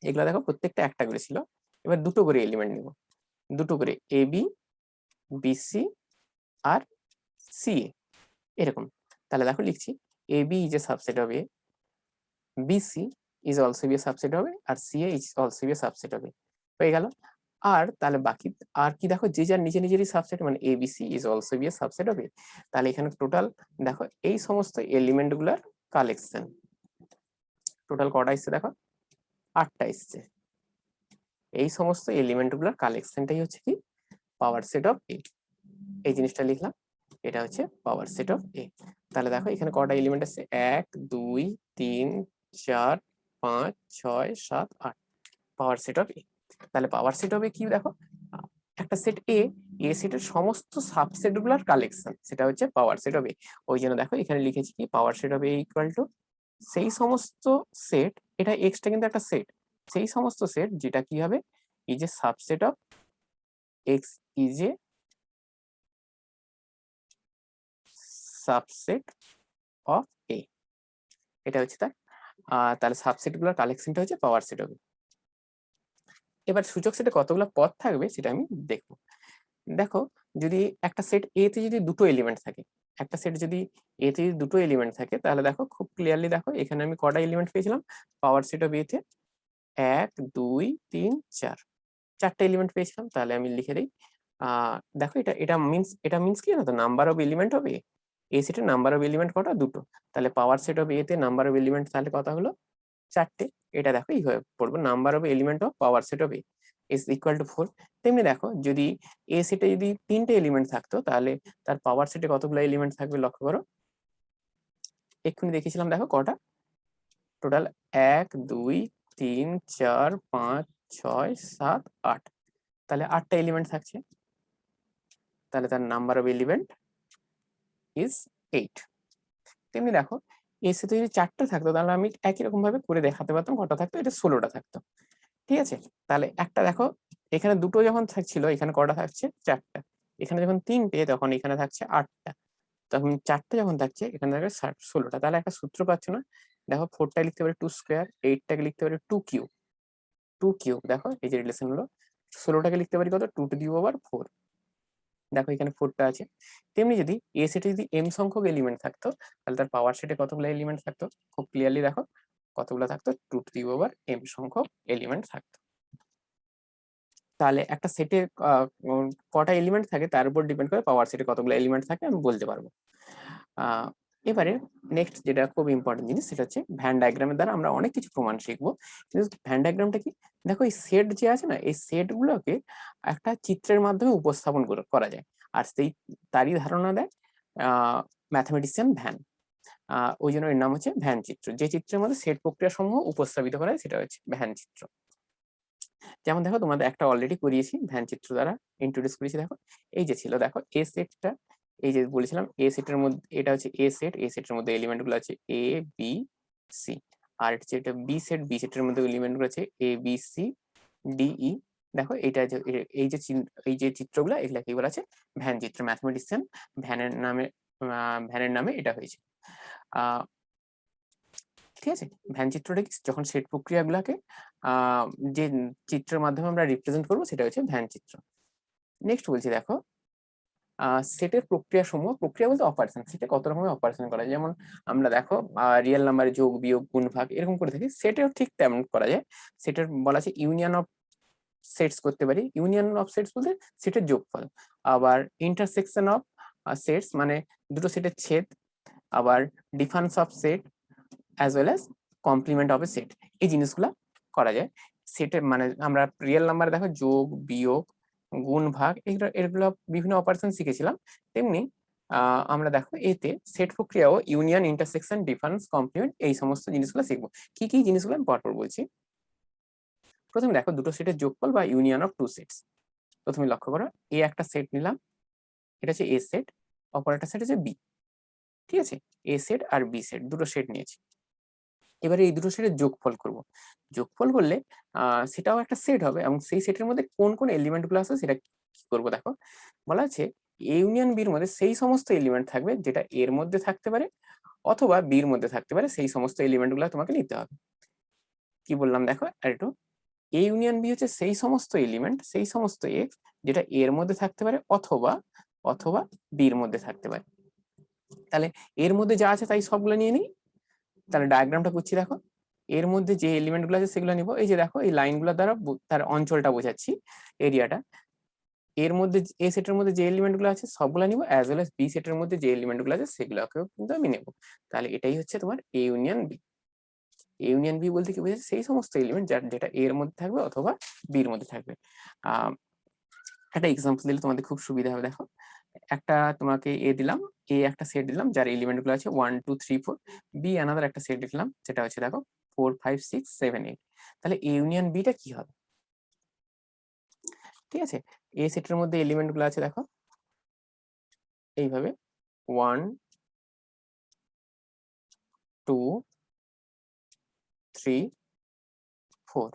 এগুলা দেখো প্রত্যেকটা একটা করে ছিল, এবার দুটো করে এলিমেন্ট নিব, দুটো করে এ বি, বিসি আর সি এরকম। তাহলে দেখো লিখছি A B is a subset হবে, BC is also be a subset হবে, আর C A is also be a subset হবে। হয়ে গেল। আর তাহলে বাকি আর কি দেখো, যে যার নিজে নিজেরই সাবসেট, মানে A B C is also be a subset হবে। তাহলে এখানে টোটাল দেখো এই সমস্ত এলিমেন্ট গুলার কালেকশন টোটাল কটা এসছে দেখো, 8টা এসছে। এই সমস্ত এলিমেন্ট গুলার কালেকশনটাই হচ্ছে কি পাওয়ার সেট অফ এ। এই জিনিসটা লিখলাম, এটা হচ্ছে পাওয়ার সেট অফ এ। তাহলে দেখো এখানে কটা এলিমেন্ট আছে, 1 2 3 4 5 6 7 8, পাওয়ার সেট অফ এ। তাহলে পাওয়ার সেট অফ এ কি দেখো, একটা সেট এ, এ সেটের সমস্ত সাবসেট গুলার কালেকশন, সেটা হচ্ছে পাওয়ার সেট অফ এ। ওই জন্য দেখো এখানে লিখেছি কি power set of A equal to সেই সমস্ত সেট, এটা এক্সটা কিন্তু একটা সেট, সেই সমস্ত সেট যেটা কি হবে, is a subset of X is a subset of A. এটা হচ্ছে তার তাহলে সাবসেট গুলোর কালেকশনটা হচ্ছে পাওয়ার সেট হবে। এবার সূচক সেটে কতগুলো পদ থাকবে সেটা আমি দেখবো। দেখো, যদি একটা সেট এ তে যদি দুটো এলিমেন্ট থাকে, একটা সেট যদি এ তে যদি দুটো এলিমেন্ট থাকে, তাহলে দেখো খুব ক্লিয়ারলি দেখো এখানে আমি কটা এলিমেন্ট পেয়েছিলাম পাওয়ার সেট অফ এ তে, 1 2 3 4, চারটে এলিমেন্ট পেয়েছিলাম। তাহলে আমি লিখে দিই, দেখো এটা মিনস কি জানো তো, নাম্বার অফ এলিমেন্ট অফ এ সেটের নাম্বার অফ এলিমেন্ট কটা, দুটো। তাহলে পাওয়ার সেট অফ এ তে নাম্বার অফ এলিমেন্ট তাহলে কত হলো, চারটে। এটা দেখো এইভাবে পড়বো, number of element of power set of A is equal to 4। তেমনি দেখো, যদি এ সেটে যদি তিনটে এলিমেন্ট থাকতো, তাহলে তার পাওয়ার সেটে কতগুলো এলিমেন্ট থাকবে লক্ষ্য করো। এক্ষুনি দেখেছিলাম, দেখো কটা টোটাল, 1 2 3 4 5 6 7 8, তাহলে 8টা এলিমেন্ট থাকছে। তাহলে তার নাম্বার অফ এলিমেন্ট ইজ 8। তেমনি দেখো, এর সাথে যদি 4টা থাকতো, তাহলে আমি একই রকম ভাবে করে দেখাতে পারতাম কটা থাকতো, এটা 16টা থাকতো। ঠিক আছে, তাহলে একটা দেখো, এখানে দুটো যখন থাকছিল এখানে কটা থাকছে, 4টা। এখানে যখন 3টে তখন এখানে থাকছে 8টা। তখন 4টে যখন থাকছে এখানে থাকবে 16টা। তাহলে একটা সূত্র পাচ্ছ না, দেখো 4টা লিখতে পারে 2 স্কোয়ার, 8টাকে লিখতে পারে 2 কিউব। 2 কিউব, দেখো এই যে রিলেশন হলো। 16টাকে লিখতে পারি কত, 2 টু দি পাওয়ার 4। দেখো এখানে 4টা আছে। তেমনি যদি এ সেটে যদি এম সংখ্যক এলিমেন্ট থাকতো, তাহলে তার পাওয়ার সেটে কতগুলো এলিমেন্ট থাকতো, খুব ক্লিয়ারলি দেখো কতগুলো থাকতো, 2 টু দি পাওয়ার এম সংখ্যক এলিমেন্ট থাকতো। তাহলে একটা সেটে কটা এলিমেন্ট থাকে তার উপর ডিপেন্ড করে পাওয়ার সেটে কতগুলো এলিমেন্ট থাকে আমি বলতে পারবো। এবারে নেক্সট যেটা খুব ইম্পর্টেন্ট জিনিস, সেটা হচ্ছে ভ্যান ডায়াগ্রামের দ্বারা আমরা অনেক কিছু প্রমাণ শিখবো। কিন্তু ভ্যান ডায়াগ্রামটা কি, দেখো এই সেট যে আছে না, এই সেট গুলোকে একটা চিত্রের মাধ্যমে উপস্থাপন করা যায়। আর সেই তারই ধারণা দেয় ম্যাথমেটিশিয়ান ভ্যান। ওই জন্য এর নাম হচ্ছে ভ্যান চিত্র। যে চিত্রের মধ্যে সেট প্রক্রিয়া সমূহ উপস্থাপিত করা হয় সেটা হচ্ছে ভ্যান চিত্র। যেমন দেখো, তোমাদের একটা অলরেডি করিয়েছি ভ্যান চিত্র দ্বারা ইন্ট্রোডিউস করেছি। দেখো এই যে ছিল, দেখো এ সেটটা, এই যে বলেছিলাম এ সেটের মধ্যে, এটা হচ্ছে এ সেটের মধ্যে এলিমেন্ট গুলো আছে এ বি সি। আর এটা বি সেট, বি সেটের মধ্যে এলিমেন্ট গুলো আছে এ বি সি ডি ই। দেখো এটা যে এই যে চিত্রগুলো, এগুলা কি বলা আছে, ভ্যান চিত্র। ম্যাথমেটিশিয়ান ভ্যানের নামে, ভ্যানের নামে এটা হয়েছে। ঠিক আছে, ভ্যান চিত্রটা কি, যখন সেট প্রক্রিয়াগুলোকে যে চিত্রের মাধ্যমে আমরা রিপ্রেজেন্ট করবো সেটা হচ্ছে ভ্যান চিত্র। নেক্সট বলছি, দেখো সেটের প্রক্রিয়া সমূহ, প্রক্রিয়া বলতে অপারেশন, সেটে কত রকমের অপারেশন করা যায়। যেমন আমরা দেখো রিয়েল নাম্বারে যোগ বিয়োগ গুণ ভাগ এরকম করে থাকি, সেটেও ঠিক তেমন করা যায়। সেটের বলা আছে ইউনিয়ন অফ সেটস করতে পারি। ইউনিয়ন অফ সেটস বলতে সেটের যোগফল। আবার ইন্টারসেকশন অফ সেটস মানে দুটো সেটের ছেদ। আবার difference of set as well as complement of a set, এই জিনিসগুলা করা যায়। সেটের মানে আমরা রিয়েল নাম্বারে দেখো যোগ বিয়োগ গুণ ভাগ এগুলো বিভিন্ন অপারেশন শিখেছিলাম। তেমনি আমরা দেখো এতে সেট প্রক্রিয়াও ইউনিয়ন, ইন্টারসেকশন, ডিফারেন্স, কমপ্লিমেন্ট এই সমস্ত জিনিসগুলো শিখবো। কি কি জিনিসগুলো আমি পরপর বলছি। প্রথমে দেখো, দুটো সেটের যোগফল বা ইউনিয়ন অফ টু সেটস। প্রথমে লক্ষ্য করো, এ একটা সেট নিলাম, এটা হচ্ছে এ সেট, অপর একটা সেট হচ্ছে বি। ঠিক আছে, এ সেট আর বি সেট, দুটো সেট নিয়েছি। এবারে এই দুটো সেটের যোগফল করব। যোগফল করলে সেটাও একটা সেট হবে, এবং সেই সেটের মধ্যে কোন কোন এলিমেন্ট গুলো আছে সেটা কি করবো। দেখো বলা আছে এ ইউনিয়ন বির মধ্যে সেই সমস্ত এলিমেন্ট থাকবে যেটা এর মধ্যে থাকতে পারে অথবা বির মধ্যে থাকতে পারে, সেই সমস্ত এলিমেন্ট গুলো তোমাকে নিতে হবে। কি বললাম দেখো আর একটু, এ ইউনিয়ন বি হচ্ছে সেই সমস্ত এলিমেন্ট, সেই সমস্ত এক্স যেটা এর মধ্যে থাকতে পারে অথবা অথবা বির মধ্যে থাকতে পারে। তাহলে এর মধ্যে যা আছে তাই সবগুলো নিয়ে নিই। তাহলে ডায়াগ্রামটা করছি, দেখো এর মধ্যে যে এলিমেন্ট গুলো আছে সেগুলো নিব। এই যে দেখো এই লাইনগুলো দ্বারা তার অঞ্চলটা বোঝাচ্ছি, এরিয়াটা। এর মধ্যে এ সেটের মধ্যে যে এলিমেন্ট গুলো আছে সবগুলো নিব, অ্যাজ ওয়েল এস বি সেটের মধ্যে যে এলিমেন্ট গুলো আছে সেগুলোকেও কিন্তু আমি নেব। তাহলে এটাই হচ্ছে তোমার A union B. A union B বলতে কি বোঝাচ্ছে, সেই সমস্ত এলিমেন্ট যেটা এর মধ্যে থাকবে অথবা বির মধ্যে থাকবে। একটা এক্সাম্পল দিলে তোমাদের খুব সুবিধা হবে। দেখো একটা তোমাকে এ দিলাম, এ একটা সেট দিলাম যার এলিমেন্ট গুলো আছে 1 2 3 4। বি আনাদার একটা সেট দিলাম সেটা হচ্ছে দেখো 4 5 6 7 8। তাহলে এ ইউনিয়ন বিটা কি হবে, ঠিক আছে। এ সেটের মধ্যে এলিমেন্ট গুলো আছে দেখো এইভাবে 1 2 3 4।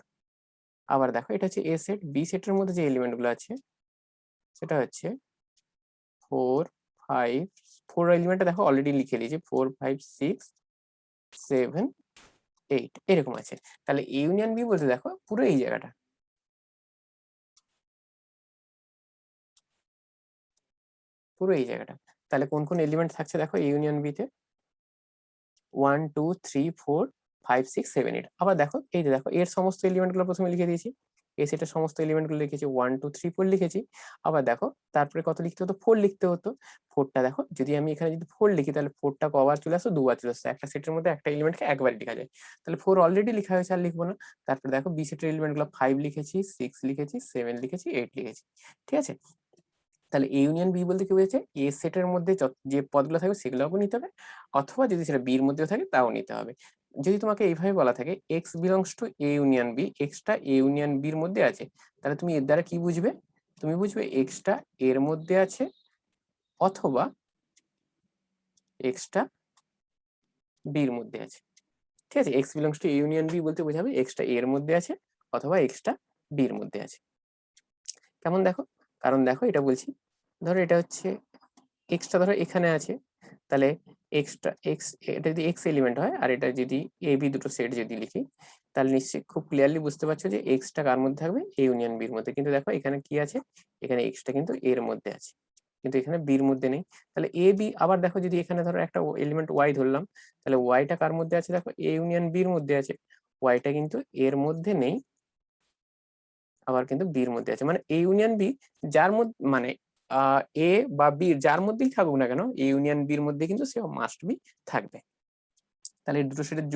আবার দেখো এটা হচ্ছে এ সেট, বি সেটের মধ্যে যে এলিমেন্ট গুলো আছে সেটা হচ্ছে 4 5, 4 এলিমেন্টটা দেখো অলরেডি লিখে দিয়েছি, 4 5 6 7 8 এরকম আছে। তাহলে এ ইউনিয়ন বি বলতে দেখো পুরো এই জায়গাটা, পুরো এই জায়গাটা। তাহলে কোন কোন এলিমেন্ট থাকছে দেখো এ ইউনিয়ন বি তে, 1 2 3 4 5 6 7 8। আবার দেখো এই যে দেখো এর সমস্ত এলিমেন্ট গুলো প্রথমে লিখে দিয়েছি, এই সেটের সমস্ত এলিমেন্ট গুলো লিখেছি 1 2 3 4 লিখেছি। আবার দেখো তারপরে কত লিখতে হতো, 4 লিখতে হতো। 4টা দেখো যদি আমি এখানে যদি 4 লিখি তাহলে 4টা কবার চলে আসতো, দুবার চলে আসতো। একটা সেটের মধ্যে একটা এলিমেন্টকে একবার লেখা যায়, তাহলে 4 অলরেডি লেখা হয়েছে আর লিখবো না। তারপরে দেখো বি সেটের এলিমেন্ট গুলো 5 লিখেছি, 6 লিখেছি, 7 লিখেছি, 8 লিখেছি। ঠিক আছে, তাহলে এ ইউনিয়ন বি বলতে কি বোঝাচ্ছে, এ সেটের মধ্যে যে পদগুলো থাকবে সেগুলোও নিতে হবে, অথবা যদি সেটা বির মধ্যেও থাকে তাও নিতে হবে। যদি তোমাকে এইভাবে বলা থাকে x belongs to A union B, এক্সটা এ ইউনিয়ন বির মধ্যে আছে, তাহলে তুমি এর দ্বারা কি বুঝবে, তুমি বুঝবে এক্সটা এর মধ্যে আছে অথবা এক্সটা বির মধ্যে আছে। ঠিক আছে, x belongs to A union B বলতে বোঝাবে এক্সটা এর মধ্যে আছে অথবা এক্সটা বির মধ্যে আছে। কেমন দেখো, কারণ দেখো এটা বলছি, ধরো এটা হচ্ছে এক্সটা ধরো এখানে আছে, তাহলে এক্সটা এক্স, এটা যদি এক্স এলিমেন্ট হয় আর এটা যদি এ বি দুটো সেট যদি লিখি, তাহলে নিশ্চয়ই খুব ক্লিয়ারলি বুঝতে পারছো যে এক্সটা কার মধ্যে থাকবে, এ ইউনিয়ন বির মধ্যে। কিন্তু দেখো এখানে কি আছে, এখানে এক্সটা কিন্তু এর মধ্যে আছে কিন্তু এখানে বির মধ্যে নেই। তাহলে এ বি, আবার দেখো যদি এখানে ধরো একটা এলিমেন্ট ওয়াই ধরলাম, তাহলে ওয়াইটা কার মধ্যে আছে, দেখো এ ইউনিয়ন বির মধ্যে আছে, ওয়াইটা কিন্তু এর মধ্যে নেই আবার কিন্তু বির মধ্যে আছে। মানে এ ইউনিয়ন বি যার মধ্যে মানে এ বা বি যার মধ্যেই থাকুক না কেন, এ ইউনিয়ন বির মধ্যে কিন্তু সে মাস্ট বি থাকবে। তাহলে এই দুটো সেটের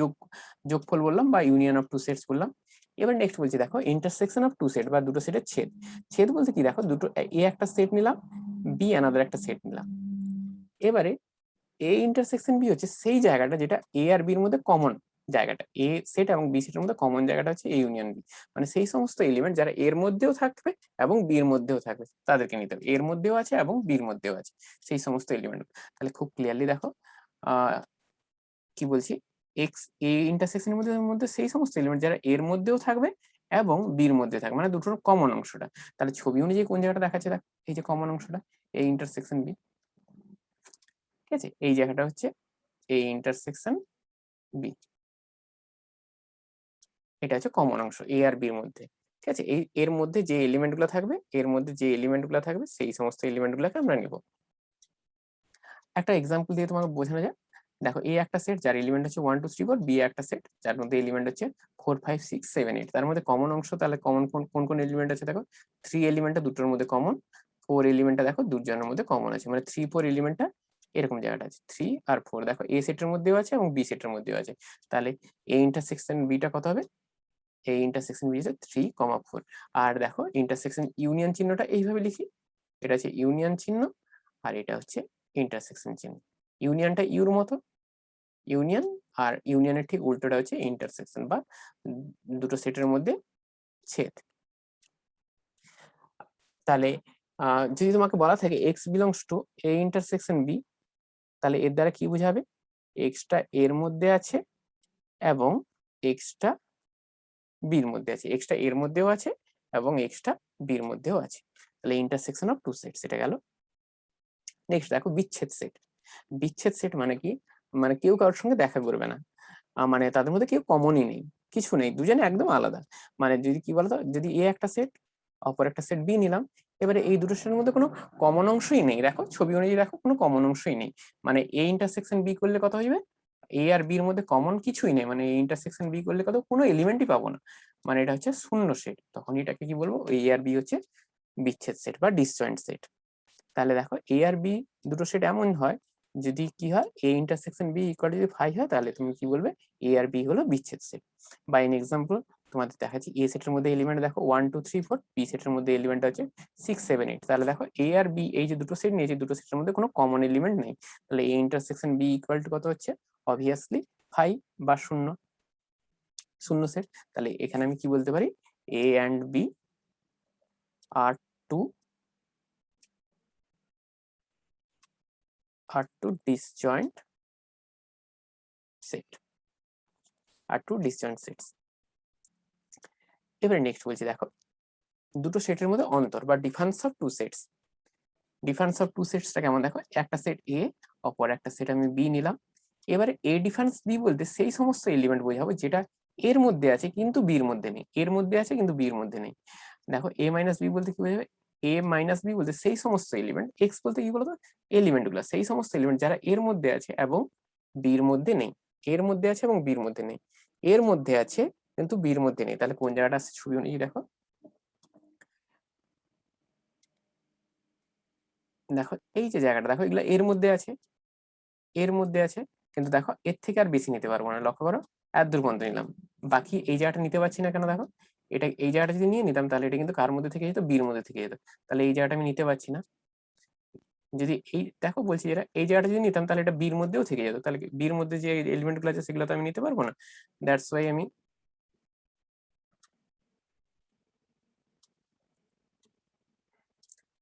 যোগফল বললাম বা ইউনিয়ন অফ টু সেটস বললাম। এবার নেক্সট বলছি দেখো ইন্টারসেকশন অফ টু সেট বা দুটো সেটের ছেদ। ছেদ বলতে কি, দেখো দুটো এ একটা সেট নিলাম, বি অ্যানাদার একটা সেট নিলাম। এবারে এ ইন্টারসেকশন বি হচ্ছে সেই জায়গাটা যেটা এ আর বির মধ্যে কমন জায়গাটা, এ সেট এবং বি সেটের মধ্যে কমন জায়গাটা হচ্ছে এ ইউনিয়ন বি। মানে সেই সমস্ত এলিমেন্ট যারা এর মধ্যেও থাকবে এবং বির মধ্যেও থাকবে তাদেরকে নিতে হবে, এর মধ্যেও আছে এবং বির মধ্যেও আছে সেই সমস্ত এলিমেন্ট। তাহলে খুব ক্লিয়ারলি দেখো কি বলছি, এক্স এ ইন্টারসেকশনের মধ্যে সেই সমস্ত এলিমেন্ট যারা এর মধ্যেও থাকবে এবং বির মধ্যে থাকবে, মানে দুটোর কমন অংশটা। তাহলে ছবি অনুযায়ী কোন জায়গাটা দেখাচ্ছে, দেখ এই যে কমন অংশটা এ ইন্টারসেকশন বি। ঠিক আছে, এই জায়গাটা হচ্ছে এ ইন্টারসেকশন বি, এটা হচ্ছে কমন অংশ এ আর বির মধ্যে। ঠিক আছে, এর মধ্যে যে এলিমেন্ট গুলো থাকবে, এর মধ্যে যে এলিমেন্ট গুলো থাকবে সেই সমস্ত এলিমেন্ট গুলোকে আমরা নিব। একটা এক্সাম্পল দিয়ে তোমাকে বোঝানো যায়। দেখো এ একটা সেট যার এলিমেন্ট হচ্ছে 1 2 3 4, বি একটা সেট যার মধ্যে এলিমেন্ট হচ্ছে 4 5 6 7 8। তার মধ্যে কমন অংশ তাহলে কমন কোন কোন এলিমেন্ট আছে, দেখো 3 এলিমেন্টটা দুটোর মধ্যে কমন, 4 এলিমেন্টটা দেখো দুজনের মধ্যে কমন আছে, মানে 3 4 এলিমেন্টটা এরকম জায়গাটা আছে, 3 আর 4 দেখো এ সেটের মধ্যেও আছে এবং বি সেটের মধ্যেও আছে। তাহলে এ ইন্টারসেকশন বিটা কত হবে, এই ইন্টারসেকশন বি হচ্ছে 3 4। আর দেখো ইন্টারসেকশন ইউনিয়ন চিহ্নটা এইভাবে লিখি, এটা হচ্ছে ইউনিয়ন চিহ্ন আর এটা হচ্ছে ইন্টারসেকশন চিহ্ন। ইউনিয়নটা ইউর মতো ইউনিয়ন, আর ইউনিয়নের ঠিক উল্টোটা হচ্ছে ইন্টারসেকশন বা দুটো সেটের মধ্যে ছেদ। তাহলে যদি তোমাকে বলা থাকে x belongs to A intersection B, তাহলে এর দ্বারা কি বোঝাবে, এক্সটা এর মধ্যে আছে এবং এক্সটা বির মধ্যে আছে, এক্সটা এর মধ্যেও আছে এবং এক্সটা বির মধ্যেও আছে। তাহলে ইন্টারসেকশন অফ টু সেট সেটা গেল। নেক্সট দেখো বিচ্ছেদ সেট। বিচ্ছেদ সেট মানে কি, মানে কেউ কারোর সঙ্গে দেখা করবে না, মানে তাদের মধ্যে কেউ কমনই নেই, কিছু নেই, দুজনে একদম আলাদা। মানে যদি কি বলতো, যদি এ একটা সেট অপর একটা সেট বি নিলাম, এবারে এই দুটো সেটের মধ্যে কোনো কমন অংশই নেই, দেখো ছবি অনুযায়ী দেখো কোনো কমন অংশই নেই। মানে এ ইন্টারসেকশন বি করলে কত হইবে, এ আর বির মধ্যে কমন কিছুই নেই, মানে এ ইন্টারসেকশন বি করলে কত কোনো এলিমেন্টই পাবো না, মানে এটা হচ্ছে শূন্য সেট। তখন এটাকে কি বলবো, এ আর বি হচ্ছে বিচ্ছেদ সেট বা ডিসজয়েন্ট সেট। তাহলে দেখো এ আর বি দুটো সেট এমন হয়, যদি কি হয় A intersection B equal to যদি 5 হয় তাহলে তুমি কি বলবে এ আর বি হলো বিচ্ছেদ সেট। বাই এন এক্সাম্পল তোমাদের দেখাচ্ছি, এ সেটের মধ্যে এলিমেন্ট দেখো 1 2 3 4, বি সেটের মধ্যে এলিমেন্ট হচ্ছে 6 7 8। তাহলে দেখো এ আর বি এই যে দুটো সেট নিয়েছে, দুটো সেটের মধ্যে কোনো কমন এলিমেন্ট নেই, তাহলে A intersection B equal to কত হচ্ছে, অবভিয়াসলি 5 বা শূন্য, শূন্য সেট। তাহলে এখানে আমি কি বলতে পারি, এ অ্যান্ড বি আর টু disjoint set, আর টু disjoint sets। এবারে নেক্সট বলছি দেখো দুটো সেটের মধ্যে অন্তর বা difference of two sets. Difference of two সেটসটা কেমন, দেখো একটা সেট এ অপর একটা সেট আমি বি নিলাম, এবারে এ ডিফারেন্স বি বলতে সেই সমস্ত এলিমেন্ট বোঝাবো যেটা এর মধ্যে আছে কিন্তু বির মধ্যে নেই, এর মধ্যে আছে কিন্তু বির মধ্যে নেই। দেখো এ মাইনাস বি বলতে কি বোঝাবে, এ মাইনাস বি বলতে সেই সমস্ত এলিমেন্ট, এক্স বলতে কি বলতো এলিমেন্ট গুলো, সেই সমস্ত এলিমেন্ট যারা এর মধ্যে আছে এবং বির মধ্যে নেই, এর মধ্যে আছে এবং বির মধ্যে নেই, এর মধ্যে আছে কিন্তু বির মধ্যে নেই। তাহলে কোন জায়গাটা আছে ছবি অনুযায়ী দেখো, দেখো এই যে জায়গাটা দেখো, এগুলো এর মধ্যে আছে, এর মধ্যে আছে, কিন্তু দেখো এর থেকে আর বেশি নিতে পারবো না, লক্ষ্য করো এত দূর পর্যন্ত নিলাম, বাকি এই জায়গাটা নিতে পারছি না কেন দেখো, এটা এই জায়গাটা যদি নিয়ে নিতাম তাহলে এটা কিন্তু কার মধ্যে থেকে যেত, বির মধ্যে থেকে যেত, তাহলে এই জায়গাটা আমি নিতে পারছি না। যদি এই দেখো বলছি যেটা এই জায়গাটা যদি নিতাম তাহলে এটা বির মধ্যেও থেকে যেত, তাহলে বির মধ্যে যে এলিমেন্ট গুলো আছে সেগুলো তো আমি নিতে পারবো না, দ্যাটস ওয়াই আমি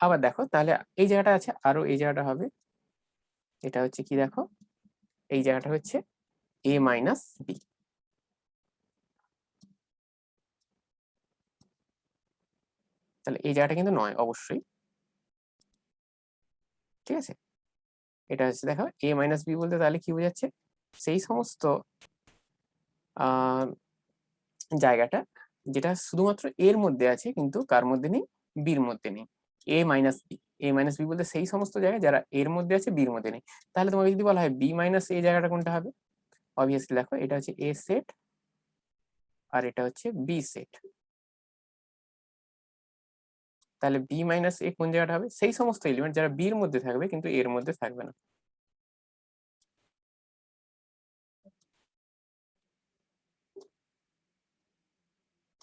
আবার দেখো তাহলে এই জায়গাটা আছে, আরো এই জায়গাটা হবে, এটা হচ্ছে কি দেখো, এই জায়গাটা হচ্ছে এ মাইনাস বি, তাহলে এই জায়গাটা কিন্তু নয় অবশ্যই, ঠিক আছে। এটা হচ্ছে দেখো এ মাইনাস বি বলতে তাহলে কি বোঝাচ্ছে, সেই সমস্ত জায়গাটা যেটা শুধুমাত্র এর মধ্যে আছে কিন্তু কার মধ্যে নেই, বির মধ্যে নেই, এ মাইনাস বি, এ মাইনাস বি বলতে সেই সমস্ত জায়গায় যারা এর মধ্যে আছে বির মধ্যে নেই। তাহলে তোমাকে যদি বলা হয় বি মাইনাস এই জায়গাটা কোনটা হবে, অবভিয়াসলি দেখো এটা হচ্ছে এ সেট আর এটা হচ্ছে বি সেট, তাহলে বি মাইনাস এ কোন জায়গাটা হবে, সেই সমস্ত এলিমেন্ট যারা বির মধ্যে থাকবে কিন্তু এর মধ্যে থাকবে না।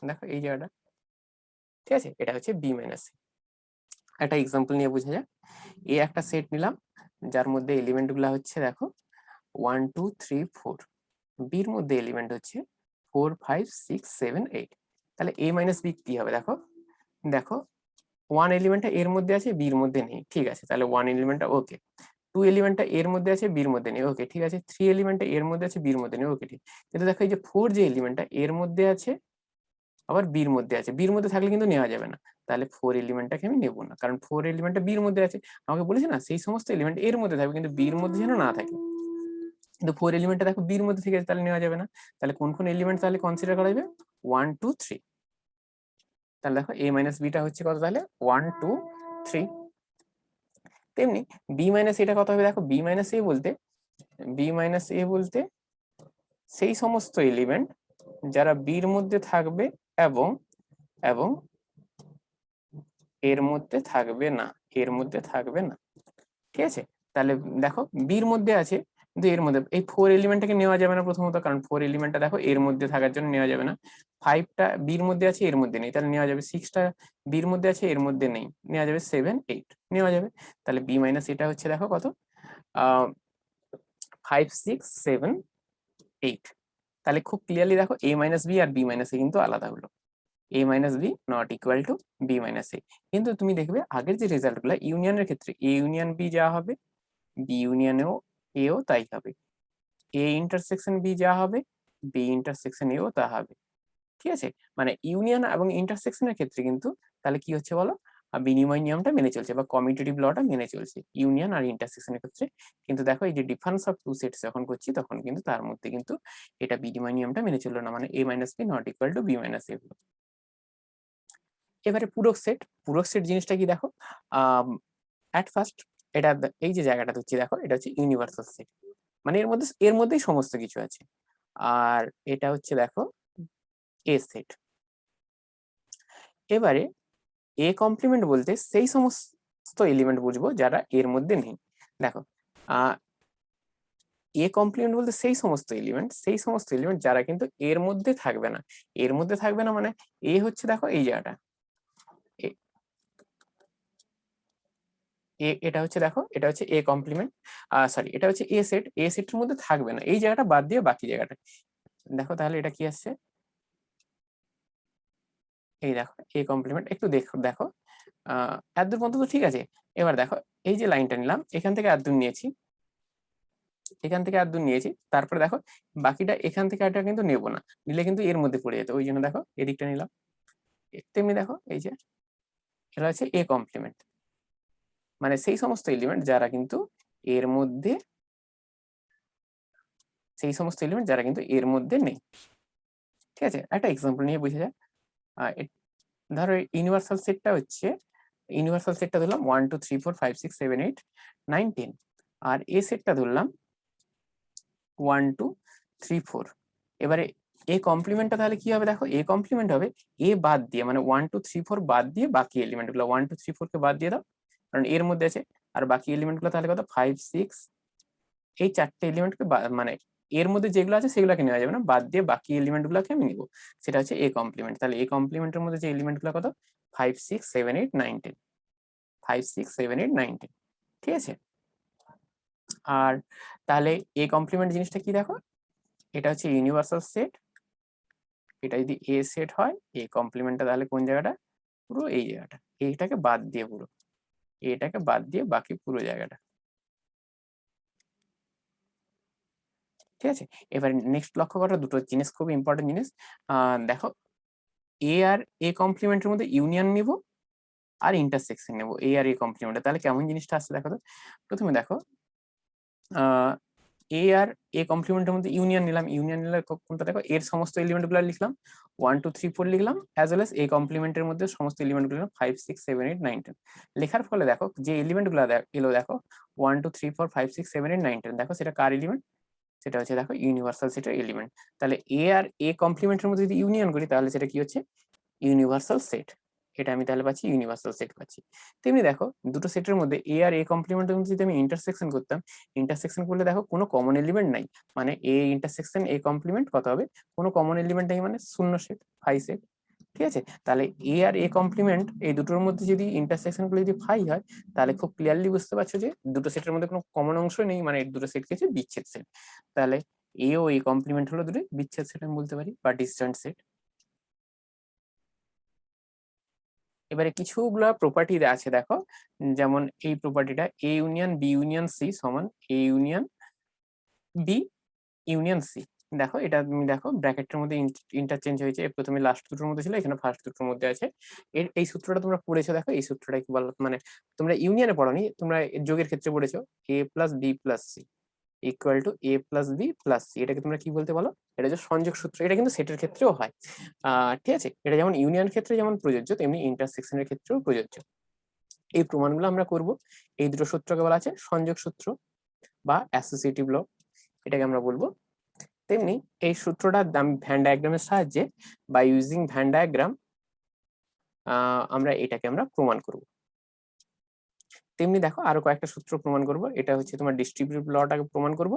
দেখো এই জায়গাটা, ঠিক আছে, এটা হচ্ছে বি মাইনাস এ। একটা এক্সাম্পল নিয়ে বোঝা যাক, এ একটা সেট নিলাম যার মধ্যে এলিমেন্ট গুলা হচ্ছে দেখো 1 2 3 4, বির মধ্যে এলিমেন্ট হচ্ছে 4 5 6 7 8, তাহলে এ মাইনাস বি কি হবে দেখো, দেখো ওয়ান এলিমেন্টটা এর মধ্যে আছে বির মধ্যে নেই, ঠিক আছে, তাহলে ওয়ান এলিমেন্টটা ওকে, টু এলিমেন্টটা এর মধ্যে আছে বির মধ্যে নেই, ওকে ঠিক আছে, থ্রি এলিমেন্টটা এর মধ্যে আছে বির মধ্যে নেই, ওকে ঠিক। কিন্তু দেখো এই যে ফোর যে এলিমেন্টটা এর মধ্যে আছে আবার বির মধ্যে আছে, বির মধ্যে থাকলে কিন্তু নেওয়া যাবে না, তাহলে ফোর এলিমেন্টটাকে আমি নেবো না, কারণ ফোর এলিমেন্টটা বির মধ্যে আছে, আমাকে বলেছে না সেই সমস্ত এলিমেন্ট এর মধ্যে থাকবে কিন্তু বির মধ্যে যেন না থাকে, কিন্তু ফোর এলিমেন্টটা দেখো বির মধ্যে থেকে আছে তাহলে নেওয়া যাবে না, তাহলে কোন কোন এলিমেন্ট তাহলে কনসিডার করা যাবে, 1 2 3, তাহলে দেখো এ মাইনাস বিটা হচ্ছে কত তাহলে 1 2 3। তেমনি বি মাইনাস এটা কত হবে দেখো, বি মাইনাস এ বলতে, বি মাইনাস এ বলতে সেই সমস্ত এলিমেন্ট যারা বির মধ্যে থাকবে এবং এবং এর মধ্যে থাকবে না, এর মধ্যে থাকবে না, ঠিক আছে। তাহলে দেখো বির মধ্যে আছে কিন্তু এর মধ্যে, এই ফোর এলিমেন্টটাকে নেওয়া যাবে না প্রথমত, কারণ ফোর এলিমেন্টটা দেখো এর মধ্যে থাকার জন্য নেওয়া যাবে না, ফাইভটা বির মধ্যে আছে এর মধ্যে নেই তাহলে নেওয়া যাবে, সিক্সটা বির মধ্যে আছে এর মধ্যে নেই নেওয়া যাবে, সেভেন এইট নেওয়া যাবে, তাহলে বি মাইনাস এটা হচ্ছে দেখো কত, 5 6 7 8, তাহলে খুব ক্লিয়ারলি দেখো এ মাইনাস বি আর বি মাইনাস এ কিন্তু আলাদা হলো, A minus B not equal to B minus A, কিন্তু তুমি দেখবে আগের যে রেজাল্ট গুলো ইউনিয়নের ক্ষেত্রে এ ইউনিয়ন বি যা হবে বি ইউনিয়নেও এও তাই হবে, এ ইন্টারসেকশন বি যা হবে বি ইন্টারসেকশন এও তা হবে, ঠিক আছে। মানে ইউনিয়ন এবং ইন্টারসেকশনের ক্ষেত্রে কিন্তু তাহলে কি হচ্ছে বলো, বিনিময় নিয়মটা মেনে চলছে বা কমিউটেটিভ লটা মেনে চলছে ইউনিয়ন আর ইন্টারসেকশনের ক্ষেত্রে, কিন্তু দেখো এই যে ডিফারেন্স অফ টু সেটস যখন করছি তখন কিন্তু তার মধ্যে কিন্তু এটা বিনিময় নিয়মটা মেনে চললো না, মানে A minus B not equal to B minus A. এবারে পূরক সেট, পূরক সেট জিনিসটা কি দেখো, অ্যাট ফার্স্ট এটা এই যে জায়গাটা হচ্ছে দেখো এটা হচ্ছে ইউনিভার্সাল সেট, মানে এর মধ্যেই সমস্ত কিছু আছে, আর এটা হচ্ছে দেখো এ সেট। এবারে এ কমপ্লিমেন্ট বলতে সেই সমস্ত এলিমেন্ট বুঝবো যারা এর মধ্যে নেই, দেখো এ কমপ্লিমেন্ট বলতে সেই সমস্ত এলিমেন্ট, সেই সমস্ত এলিমেন্ট যারা কিন্তু এর মধ্যে থাকবে না, এর মধ্যে থাকবে না মানে এ হচ্ছে দেখো এই জায়গাটা, এটা হচ্ছে দেখো এটা হচ্ছে এ কমপ্লিমেন্ট, সরি এটা হচ্ছে এ সেট, এ সেটের মধ্যে থাকবে না, এই জায়গাটা বাদ দিয়ে বাকি জায়গাটা দেখো, তাহলে এটা কি আসছে, এই দেখো এ কমপ্লিমেন্ট, একটু দেখো দেখো এতদূর পর্যন্ত তো ঠিক আছে, এবার দেখো এই যে লাইনটা নিলাম এখান থেকে এতদূর নিয়েছি, এখান থেকে এতদূর নিয়েছি, তারপরে দেখো বাকিটা এখান থেকে এটা কিন্তু নেবো না, নিলে কিন্তু এর মধ্যে পড়ে যেত, ওই জন্য দেখো এদিকটা নিলাম, তেমনি দেখো এই যে এটা হচ্ছে এ কমপ্লিমেন্ট, মানে সেই সমস্ত এলিমেন্ট যারা কিন্তু এর মধ্যে, সেই সমস্ত এলিমেন্ট যারা কিন্তু এর মধ্যে নেই, ঠিক আছে। একটা এক্সাম্পল নিয়ে বোঝা যায়, ধরো ইউনিভার্সাল সেটটা হচ্ছে ইউনিভার্সাল সেটটা ধরলাম 1 2 3 4 5 6 7 8 9 10, আর এ সেটটা ধরলাম 1 2 3 4। এবারে এ কমপ্লিমেন্টটা তাহলে কি হবে দেখো, এ কমপ্লিমেন্ট হবে এ বাদ দিয়ে, মানে 1 2 3 4 বাদ দিয়ে বাকি এলিমেন্ট গুলো 1 2 3 4 কে বাদ দিয়ে দাও, কারণ এর মধ্যে আছে। আর বাকি এলিমেন্ট গুলো তাহলে কত 5 6, এই চারটে এলিমেন্টকে মানে এর মধ্যে যেগুলো আছে সেগুলোকে নেওয়া যাবে না, বাদ দিয়ে বাকি এলিমেন্ট গুলোকে আমি নিব, সেটা হচ্ছে এ কমপ্লিমেন্ট। তাহলে এ কমপ্লিমেন্টের মধ্যে যে এলিমেন্ট গুলো কত 5 6 7 8 9 10, 5 6 7 8 9 10, ঠিক আছে। আর তাহলে এ কমপ্লিমেন্ট জিনিসটা কি দেখো, এটা হচ্ছে ইউনিভার্সাল সেট। এটা যদি এ সেট হয়, এ কমপ্লিমেন্টটা তাহলে কোন জায়গাটা, পুরো এই জায়গাটা, এইটাকে বাদ দিয়ে পুরো এটাকে বাদ দিয়ে বাকি পুরো জায়গাটা, ঠিক আছে। এবার নেক্সট লক্ষ্য করো দুটো জিনিস, খুব ইম্পর্টেন্ট জিনিস। দেখো এ আর এ কমপ্লিমেন্টের মধ্যে ইউনিয়ন নিব আর ইন্টারসেকশন নেব এ আর এ কমপ্লিমেন্টে। তাহলে কেমন জিনিসটা আসছে দেখো তো। প্রথমে দেখো এ আর এ কমপ্লিমেন্টের মধ্যে ইউনিয়ন নিলাম, ইউনিয়ন নিলে কোনটা দেখো, এর সমস্ত এলিমেন্ট গুলো লিখলাম 1 2 3 4 লিখলাম, অ্যাজ ওয়েল এস এ কমপ্লিমেন্টের মধ্যে সমস্ত এলিমেন্ট গুলো 5 6 7 8 9 10। লেখার ফলে দেখো যে এলিমেন্ট গুলো এলো দেখো 1 2 3 4 5 6 7 8 9 10, দেখো সেটা কার এলিমেন্ট, সেটা হচ্ছে দেখো ইউনিভার্সাল সেটের এলিমেন্ট। তাহলে এ আর এ কমপ্লিমেন্টের মধ্যে যদি ইউনিয়ন করি তাহলে সেটা কি হচ্ছে ইউনিভার্সাল সেট। এটা আমি তাহলে পাচ্ছি ইউনিভার্সাল সেট পাচ্ছি। তেমনি দেখো দুটো সেটের মধ্যে এ আর এ কমপ্লিমেন্টের মধ্যে যদি আমি ইন্টারসেকশন করতাম, ইন্টারসেকশন করলে দেখো কোনো কমন এলিমেন্ট নাই, মানে এ ইন্টারসেকশন এ কমপ্লিমেন্ট কত হবে, কোনো কমন এলিমেন্ট নেই, মানে শূন্য সেট, ফাই সেট, ঠিক আছে। তাহলে এ আর এ কমপ্লিমেন্ট এই দুটোর মধ্যে যদি ইন্টারসেকশন গুলো যদি ফাই হয়, তাহলে খুব ক্লিয়ারলি বুঝতে পারছো যে দুটো সেটের মধ্যে কোনো কমন অংশ নেই, মানে এই দুটো সেট হচ্ছে বিচ্ছেদ সেট। তাহলে এ ও এ কমপ্লিমেন্ট হলো দুটো বিচ্ছেদ সেট আমি বলতে পারি, বা ডিসজয়েন্ট সেট। এবারে কিছুগুলা প্রপার্টি আছে দেখো, যেমন এই প্রপার্টিটা A union B union C সমান A union B union C. দেখো এটা তুমি দেখো ব্র্যাকেটের মধ্যে ইন্টারচেঞ্জ হয়েছে, প্রথমে লাস্ট দুটোর মধ্যে ছিল, এখানে ফার্স্ট দুটোর মধ্যে আছে। এই সূত্রটা তোমরা পড়েছো, দেখো এই সূত্রটা কি বল, মানে তোমরা ইউনিয়নে পড়োনি, তোমরা যোগের ক্ষেত্রে পড়েছো A plus B plus C equal to A plus B plus C. এটাকে তোমরা কি বলতে বলো, এটা হচ্ছে সংযোগ সূত্র। এটা কিন্তু সেটের ক্ষেত্রেও হয়, ঠিক আছে। এটা যেমন ইউনিয়ন ক্ষেত্রে যেমন প্রযোজ্য, তেমনি ইন্টারসেকশনের ক্ষেত্রেও প্রযোজ্য। এই প্রমাণগুলো আমরা করব। এই দুটো সূত্রকে বলা আছে সংযোগ সূত্র বা অ্যাসোসিয়েটিভ ল, এটাকে আমরা বলবো। তেমনি এই সূত্রটা ভ্যান ডায়াগ্রামের সাহায্যে বা ইউজিং ভ্যান ডায়াগ্রাম আমরা এটাকে আমরা প্রমাণ করব। তেমনি দেখো আরো কয়েকটা সূত্র প্রমাণ করব। এটা হচ্ছে তোমার ডিস্ট্রিবিউটিভ লটাকে প্রমাণ করব,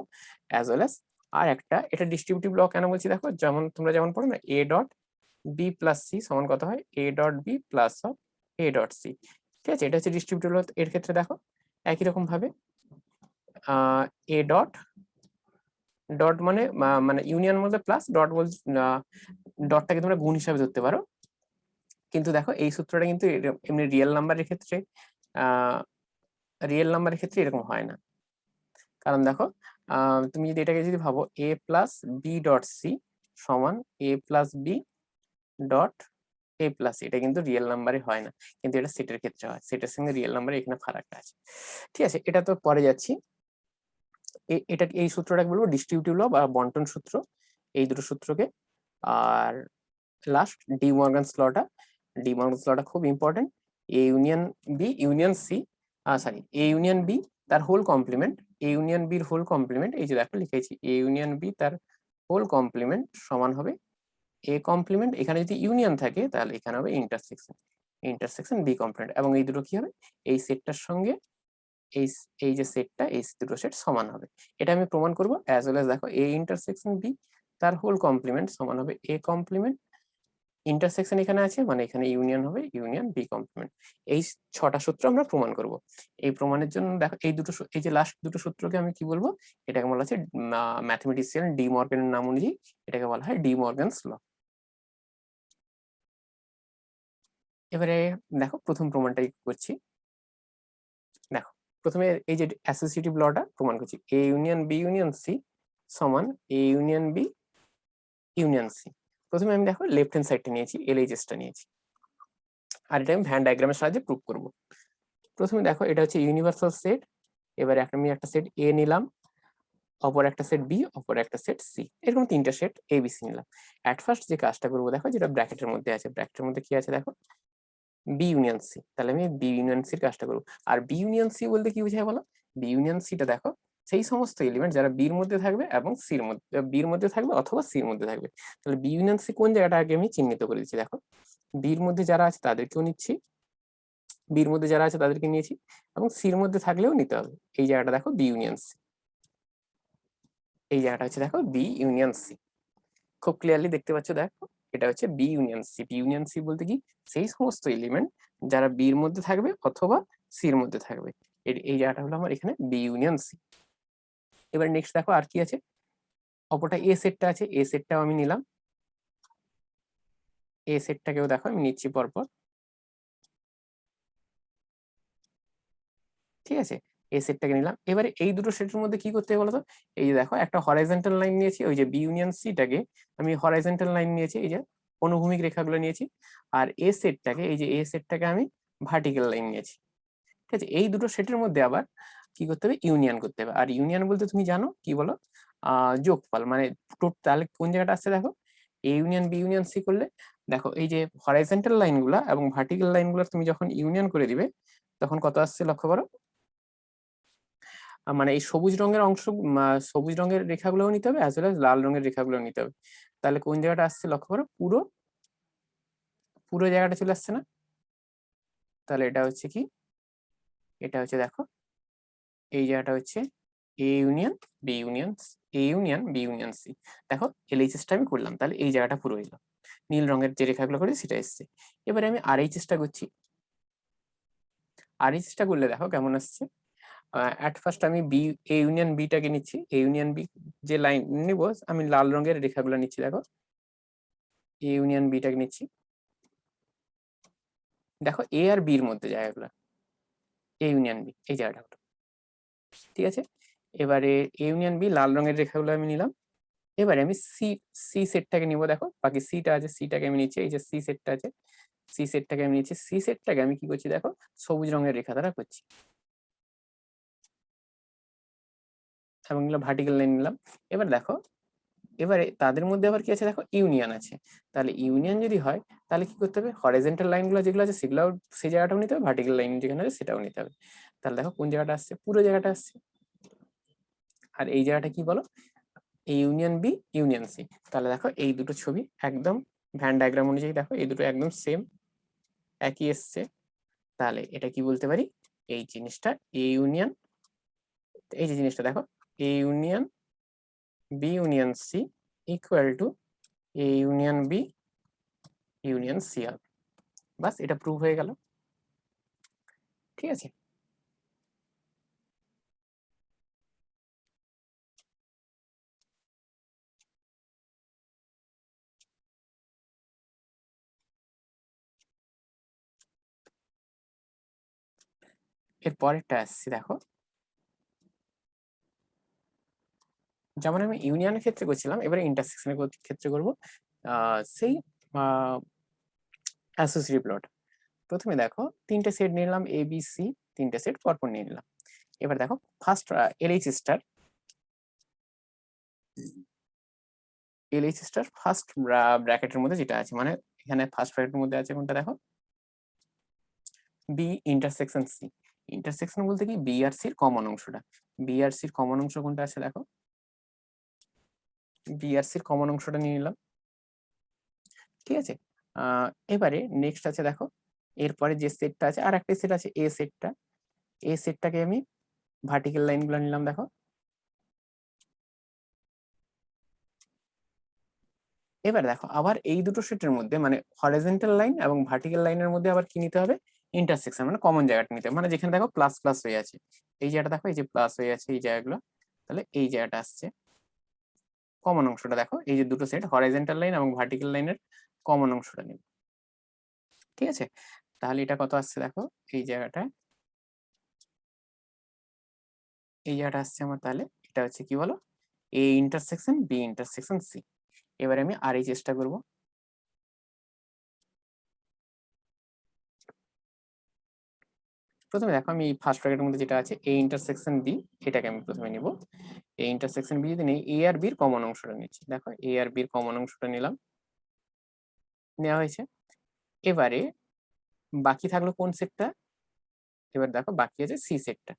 অ্যাজ ওয়েল অ্যাজ আর একটা, এটা ডিস্ট্রিবিউটিভ ল কেন বলছি দেখো, যেমন তোমরা যেমন পড়ো না A dot B plus C সমান কত হয় A dot B plus of A dot C, ঠিক আছে। এটা হচ্ছে ডিস্ট্রিবিউটিভ ল। এর ক্ষেত্রে দেখো একই রকম ভাবে এ ডট ডট মানে মানে ইউনিয়ন মধ্যে প্লাস ডট বল, ডটটাকে তোমরা গুণ হিসাবে ধরতে পারো। কিন্তু দেখো এই সূত্রটা কিন্তু এমনি রিয়েল নাম্বারের ক্ষেত্রে এরকম হয় না। কারণ দেখো তুমি যদি এটাকে যদি ভাবো A plus B dot C সমান A plus B dot A plus, এটা কিন্তু রিয়েল নাম্বারে হয় না, কিন্তু এটা সেটের ক্ষেত্রে হয়। সেটের সঙ্গে রিয়েল নাম্বারে এখানে ফারাকটা আছে, ঠিক আছে। এটা তো পরে যাচ্ছি। এটা এই সূত্রটাকে বলবো ডিস্ট্রিবিউটিভ ল বা বন্টন সূত্র, এই দুটো সূত্রকে। আর লাস্ট ডি মর্গানস লটা, ডি মর্গানস লটা খুব important. A union B union C, sorry A union B তার হোল কমপ্লিমেন্ট, এ ইউনিয়ন বির হোল কমপ্লিমেন্ট, এই যে দেখো লিখেছি এ ইউনিয়ন বি তার হোল কমপ্লিমেন্ট সমান হবে এ কমপ্লিমেন্ট। এখানে যদি ইউনিয়ন থাকে তাহলে এখানে হবে ইন্টারসেকশন, ইন্টারসেকশন বি কমপ্লিমেন্ট। এবং এই দুটো কি হবে, এই সেটটার সঙ্গে এই এই যে সেটটা, এই দুটো সেট সমান হবে। এটা আমি প্রমাণ করব, অ্যাজ ওয়েল অ্যাজ দেখো এ ইন্টারসেকশন বি তার হোল কমপ্লিমেন্ট সমান হবে এ কমপ্লিমেন্ট, ইন্টারসেকশন এখানে আছে মানে এখানে ইউনিয়ন হবে ইউনিয়ন বি কমপ্লিমেন্ট। এই 6টা সূত্র আমরা প্রমাণ করব। এই প্রমাণের জন্য দেখো এই দুটো এই যে লাস্ট দুটো সূত্রকে আমি কি বলবো, এটাকে বলা হচ্ছে ম্যাথমেটিশিয়ান ডি মর্গানের নাম অনুযায়ী এটাকে বলা হয় ডি মর্গানস ল। এবারে দেখো প্রথম প্রমাণটাই করছি। দেখো প্রথমে এই যে অ্যাসোসিয়েটিভ লটা প্রমাণ করছি, A union B union C সমান A union B union C. প্রথমে আমি দেখো লেফট হ্যান্ড সাইডটা নিয়েছি, এলএইচএসটা নিয়েছি, আর এটা আমি ভ্যান ডায়াগ্রামের সাহায্যে প্রুভ করব। প্রথমে দেখো এটা হচ্ছে ইউনিভার্সাল সেট। এবারে আমি একটা সেট এ নিলাম, অপর একটা সেট বি, অপর একটা সেট সি, এরকম তিনটা সেট এ বি সি নিলাম। অ্যাট ফার্স্ট যে কাজটা করবো দেখো, যেটা ব্র্যাকেটের মধ্যে আছে, ব্র্যাকেটের মধ্যে কি আছে দেখো বি ইউনিয়ন সি, তাহলে আমি বি ইউনিয়ন সির কাজটা করবো। আর বি ইউনিয়ন সি বলতে কি বোঝায় বলো? বি ইউনিয়ন সিটা দেখো সেই সমস্ত এলিমেন্ট যারা বির মধ্যে থাকবে এবং সির মধ্যে, বির মধ্যে থাকবে অথবা সির মধ্যে থাকবে। তাহলে বি ইউনিয়ন সি কোন জায়গাটা আগে আমি চিহ্নিত করে দিচ্ছি, দেখো বির মধ্যে যারা আছে তাদেরকেও নিচ্ছি, বির মধ্যে যারা আছে তাদেরকে নিয়েছি, এবং সির মধ্যে থাকলেও নিতে হবে। এই জায়গাটা দেখো বি ইউনিয়ন সি, এই জায়গাটা হচ্ছে দেখো বি ইউনিয়ন সি, খুব ক্লিয়ারলি দেখতে পাচ্ছ দেখো, এটা হচ্ছে B union C. B union C বলতে কি সেই সমস্ত এলিমেন্ট যারা বির মধ্যে থাকবে অথবা সির মধ্যে থাকবে, এই জায়গাটা হলো আমার এখানে বি ইউনিয়ন সি। এবার নেক্সট দেখো আর কি আছে, অপরটা এ সেটটা আছে, এ সেটটাও আমি নিলাম, এ সেটটাকেও দেখো আমি নিচ্ছি পরপর, ঠিক আছে, এই সেটটাকে নিলাম। এবারে এই দুটো সেটের মধ্যে কি করতে হবে বলতো, এই যে দেখো একটা হরাইজন্টাল লাইন নিয়েছি, ওই যে বি ইউনিয়ন সিটাকে আমি হরাইজন্টাল লাইন নিয়েছি, এই যে অনুভূমিক রেখাগুলো নিয়েছি, আর এ সেটটাকে, এই যে এ সেটটাকে আমি ভার্টিক্যাল লাইন নিয়েছি, ঠিক আছে। এই দুটো সেটের মধ্যে আবার কি করতে হবে, ইউনিয়ন করতে হবে। আর ইউনিয়ন বলতে তুমি জানো কি বলো, যোগফল, মানে তাহলে কোন জায়গাটা আসছে দেখো, A union B union C করলে দেখো এই যে হরাইজন্টাল লাইনগুলা এবং ভার্টিক্যাল লাইনগুলো তুমি যখন ইউনিয়ন করে দিবে তখন কত আসছে লক্ষ্য করো, মানে এই সবুজ রঙের অংশ, সবুজ রঙের রেখাগুলোও নিতে হবে অ্যাজ ওয়েল অ্যাজ লাল রঙের রেখাগুলো নিতে হবে। তাহলে কোন জায়গাটা আসছে লক্ষ্য করো, পুরো পুরো জায়গাটা চলে আসছে না? তাহলে এটা হচ্ছে কি, এটা হচ্ছে দেখো এই জায়গাটা হচ্ছে A union B union, A union B union C. দেখো এলএইচএসটা আমি করলাম, তাহলে এই জায়গাটা পুরো এলো, নীল রঙের যে রেখাগুলো করে সেটা এসছে। এবারে আমি আরএইচএসটা করছি, আরএইচএসটা করলে দেখো কেমন আসছে, অ্যাট ফার্স্ট আমি বি, এ ইউনিয়ন বিটাকে নিচ্ছি, এ ইউনিয়ন বি যে লাইন নিব আমি লাল রঙের রেখাগুলো নিচ্ছি, দেখো এ ইউনিয়ন বিটাকে নিচ্ছি, দেখো এ আর বির মধ্যে জায়গাগুলো, এ ইউনিয়ন বি এই জায়গাটা হলো, ঠিক আছে। এবারে এ ইউনিয়ন বি লাল রঙের রেখাগুলো আমি নিলাম, এবারে আমি সি, সি সেটটাকে নিব, দেখো বাকি সিটা আছে, সিটাকে আমি নিচ্ছি, এই যে সি সেটটা আছে, সি সেটটাকে আমি নিচ্ছি, সি সেটটাকে আমি কি করছি দেখো সবুজ রঙের রেখা দ্বারা করছি, এবং ভার্টিক্যাল লাইন নিলাম। এবার দেখো এবারে তাদের মধ্যে আবার কি আছে দেখো, ইউনিয়ন আছে। তাহলে ইউনিয়ন যদি হয় তাহলে কি করতে হবে, হরাইজন্টাল লাইনগুলো যেগুলো আছে সেগুলো সেই জায়গাটাও নিতে হবে, ভার্টিক্যাল লাইন যেখানে আছে সেটাও নিতে হবে। তাহলে দেখো কোন জায়গাটা আসছে, পুরো জায়গাটা আসছে। আর এই জায়গাটা কি বলো, এই ইউনিয়ন বি ইউনিয়ন সি। তাহলে দেখো এই দুটো ছবি একদম ভ্যান ডায়াগ্রাম অনুযায়ী দেখো এই দুটো একদম সেম, একই এসছে। তাহলে এটা কি বলতে পারি, এই জিনিসটা এ ইউনিয়ন, এই যে জিনিসটা দেখো A union B union C equal to A union B union C হবে। বাস এটা প্রুভ হয়ে গেল, ঠিক আছে। এর পরেরটা আসছি দেখো, যেমন আমি ইউনিয়নের ক্ষেত্রে করছিলাম, এবারে ইন্টারসেকশনের ক্ষেত্রে করবো সেই অ্যাসোসিয়েটিভ প্লট। প্রথমে দেখো তিনটে সেট নিলাম এ বি সি, তিনটে সেট পরপর নিয়ে নিলাম। এবার দেখো first LH star, LH star first ব্র্যাকেটের মধ্যে যেটা আছে, মানে এখানে ফার্স্ট ব্র্যাকেটের মধ্যে আছে কোনটা দেখো, বি ইন্টারসেকশন সি। ইন্টারসেকশন বলতে কি বি আর সির কমন অংশটা, বি আর সির কমন অংশ কোনটা আছে দেখো, বি আর সির কমন অংশটা নিয়ে নিলাম, ঠিক আছে। এবারে নেক্সট আছে দেখো, এরপরে যে সেটটা আছে আর একটা সেট আছে এ সেটটা, এ সেটটাকে আমি ভার্টিক্যাল লাইনগুলো নিলাম দেখো। এবার দেখো আবার এই দুটো সেটের মধ্যে মানে হরাইজন্টাল লাইন এবং ভার্টিক্যাল লাইনের মধ্যে আবার কি নিতে হবে, ইন্টারসেকশন, মানে কমন জায়গাটা নিতে হবে, মানে যেখানে দেখো প্লাস প্লাস হয়ে আছে, এই জায়গাটা দেখো এই যে প্লাস হয়ে আছে এই জায়গাগুলো, তাহলে এই জায়গাটা আসছে কমন অংশটা, দেখো এই যে দুটো সেট হরাইজন্টাল লাইন এবং ভার্টিক্যাল লাইনের কমন অংশটা নিব, ঠিক আছে। তাহলে এটা কত আসছে দেখো, এই জায়গাটা, এই জায়গাটা আসছে আমার, তাহলে এটা হচ্ছে কি বলো, A intersection B intersection C. এবারে আমি আর এই চেষ্টা করবো, প্রথমে দেখো আমি ফার্স্ট ব্র্যাকেটের মধ্যে যেটা আছে এ ইন্টারসেকশন বি, এটাকে আমি প্রথমে নিব, এ ইন্টারসেকশন বি যদি নেই, এ আর বির কমন অংশটা নিচ্ছি, দেখো এ আর বির কমন অংশটা নিলাম, নেওয়া হয়েছে। এবারে বাকি থাকলো কোন সেটটা? এবার দেখো বাকি আছে সি সেটটা।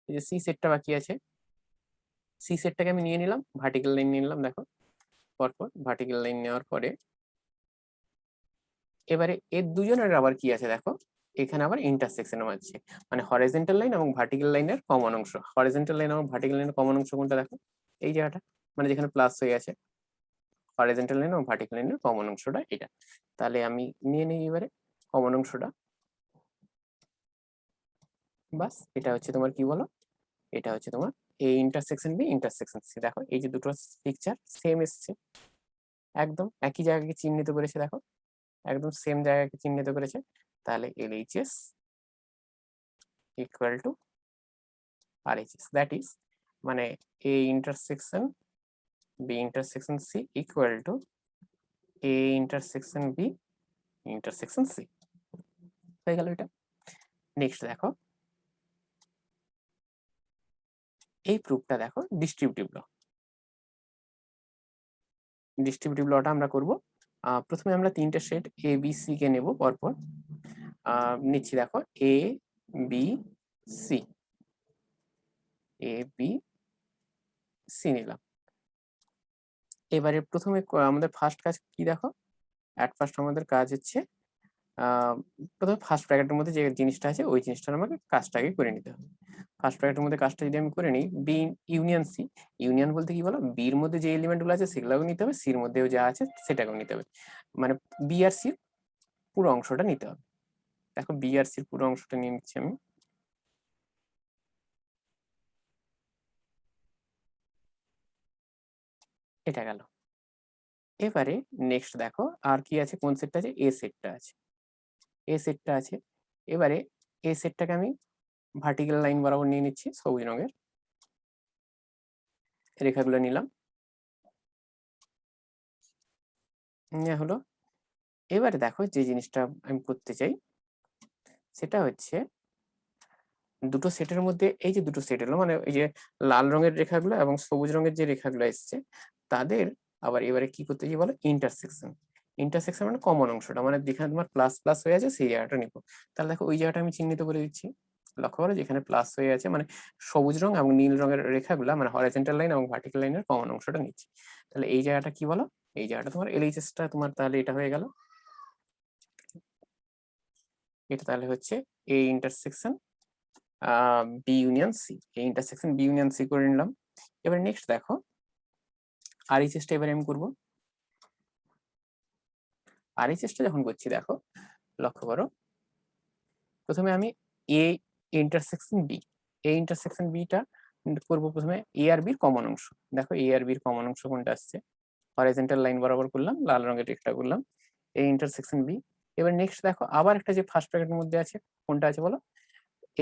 এই যে সি সেটটা বাকি আছে, সি সেটটাকে আমি নিয়ে নিলাম, ভার্টিক্যাল লাইন নিয়ে নিলাম। দেখো পরপর ভার্টিক্যাল লাইন নেওয়ার পরে এবারে এর দুজনের আবার কি আছে দেখো, এখানে আবার ইন্টারসেকশনও আছে, মানে হরিজন্টাল লাইন এবং ভার্টিক্যাল লাইনের কমন অংশ। হরিজন্টাল লাইন এবং ভার্টিক্যাল লাইনের কমন অংশ কোনটা দেখো, এই জায়গাটা, মানে যেখানে প্লাস হয়ে আছে। হরিজন্টাল লাইন এবং ভার্টিক্যাল লাইনের কমন অংশটা এটা। তাহলে আমি নিয়ে নিই এবারে কমন অংশটা। বাস, এটা হচ্ছে তোমার কি বলো, এটা হচ্ছে তোমার এই ইন্টারসেকশন বি ইন্টারসেকশন সি। দেখো এই যে দুটো পিকচার সেম এসছে, একদম একই জায়গাকে চিহ্নিত করেছে। দেখো একদম সেম জায়গাকে চিহ্নিত করেছে। তাহলে LHS equal to RHS, that is মানে A intersection B intersection C equal to A intersection B intersection C। হয়ে গেল এটা। নেক্সট দেখো এই প্রুফটা দেখো ডিস্ট্রিবিউটিভ ল। ডিস্ট্রিবিউটিভ লটা আমরা করব। প্রথমে আমরা তিনটে সেট A B C কে নেব পরপর। নিচ্ছি দেখো A B C, A B C নিলাম। এবারে প্রথমে আমাদের ফার্স্ট কাজ কি দেখো, অ্যাট ফার্স্ট আমাদের কাজ হচ্ছে প্রথমে ফার্স্ট ব্র্যাকেটের মধ্যে যে জিনিসটা আছে ওই জিনিসটার আমাকে কাজটাকে করে নিতে হবে। ফার্স্ট ব্র্যাকেটের মধ্যে কাজটা যদি আমি করে নিই, বি ইউনিয়ন সি, ইউনিয়ন বলতে কি বলো, বির মধ্যে যে এলিমেন্টগুলো আছে সেগুলোও নিতে হবে, সির মধ্যেও যা আছে সেটাকেও নিতে হবে, মানে বি আর সির পুরো অংশটা নিতে হবে। দেখো বি আর সির পুরো অংশটা নিয়ে নিচ্ছি আমি। এটা গেল। এবারে নেক্সট দেখো আর কি আছে, কোন সেটটা আছে, এ সেটটা আছে, এ সেটটা আছে। এবারে এ সেটটাকে আমি ভার্টিক্যাল লাইন বরাবর নিয়ে নিচ্ছি, সবুজ রঙের রেখাগুলো নিলাম, নেওয়া হলো। এবারে দেখো যে জিনিসটা আমি করতে চাই সেটা হচ্ছে দুটো সেটের মধ্যে, এই যে দুটো সেট এলো, মানে এই যে লাল রঙের রেখাগুলো এবং সবুজ রঙের যে রেখাগুলো এসছে তাদের আবার এবারে কি করতে চাই বলো, ইন্টারসেকশন। ইন্টারসেকশন মানে কমন অংশটা, মানে যেখানে তোমার প্লাস প্লাস হয়ে আছে সেই জায়গাটা নিবো। তাহলে দেখো ওই জায়গাটা আমি চিহ্নিত করে দিচ্ছি। লক্ষ্য করো যেখানে প্লাস হয়ে আছে, মানে সবুজ রং এবং নীল রঙের রেখাগুলা, মানে হরিজন্টাল লাইন এবং ভার্টিক্যাল লাইনের কমন অংশটা নিচ্ছি। তাহলে এই জায়গাটা কি বলো, এই জায়গাটা তোমার LHS টা তোমার, তাহলে এটা হয়ে গেল। এটা তাহলে হচ্ছে A intersection B union C, এই ইন্টারসেকশন বি ইউনিয়ন সি করে নিলাম। এবার নেক্সট দেখো RHS টা এবারে আমি করবো। RHS টা যখন করছি দেখো লক্ষ্য করো, প্রথমে আমি A intersection B, A intersection B টা করবো প্রথমে এ আর বির কমন অংশ। দেখো এ আর বির কমন অংশ কোনটা আসছে, হরিজন্টাল লাইন বরাবর করলাম, লাল রঙের রেখা করলাম, এ ইন্টারসেকশন বি। এবার নেক্সট দেখো আবার একটা যে ফার্স্ট ব্র্যাকেটের মধ্যে আছে কোনটা আছে বলো,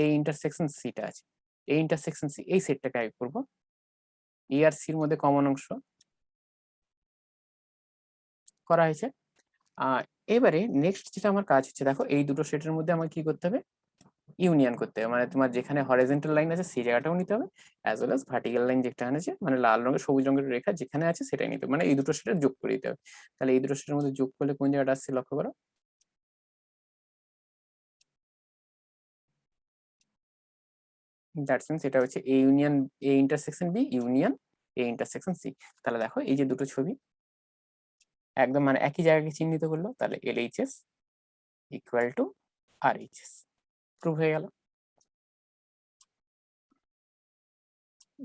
এই ইন্টারসেকশন সি টা আছে, এই ইন্টারসেকশন সি এই সেটটাকে আগে করবো। এ আর সির মধ্যে কমন অংশ করা হয়েছে। এবারে নেক্সট যেটা আমার কাজ হচ্ছে দেখো, এই দুটো সেটের মধ্যে আমার কি করতে হবে, ইউনিয়ন করতে হবে, মানে তোমার যেখানে হরিজন্টাল লাইন আছে সেই জায়গাটাও নিতে হবে, as well as vertical line যেখানে আছে, মানে লাল রঙের সবুজ রঙের রেখা যেখানে আছে সেটাই নিতে হবে, মানে এই দুটো সেটের যোগ করে দিতে হবে। তাহলে এই দুটো সেটের মধ্যে যোগ করলে কোন জায়গাটা আসছে লক্ষ্য করো, দ্যাটস মিনস এটা হচ্ছে A union, A intersection B union A intersection C. তাহলে দেখো এই যে দুটো ছবি একদম মানে একই জায়গাকে চিহ্নিত করলো, তাহলে LHS equal to RHS, prove হয়ে গেল।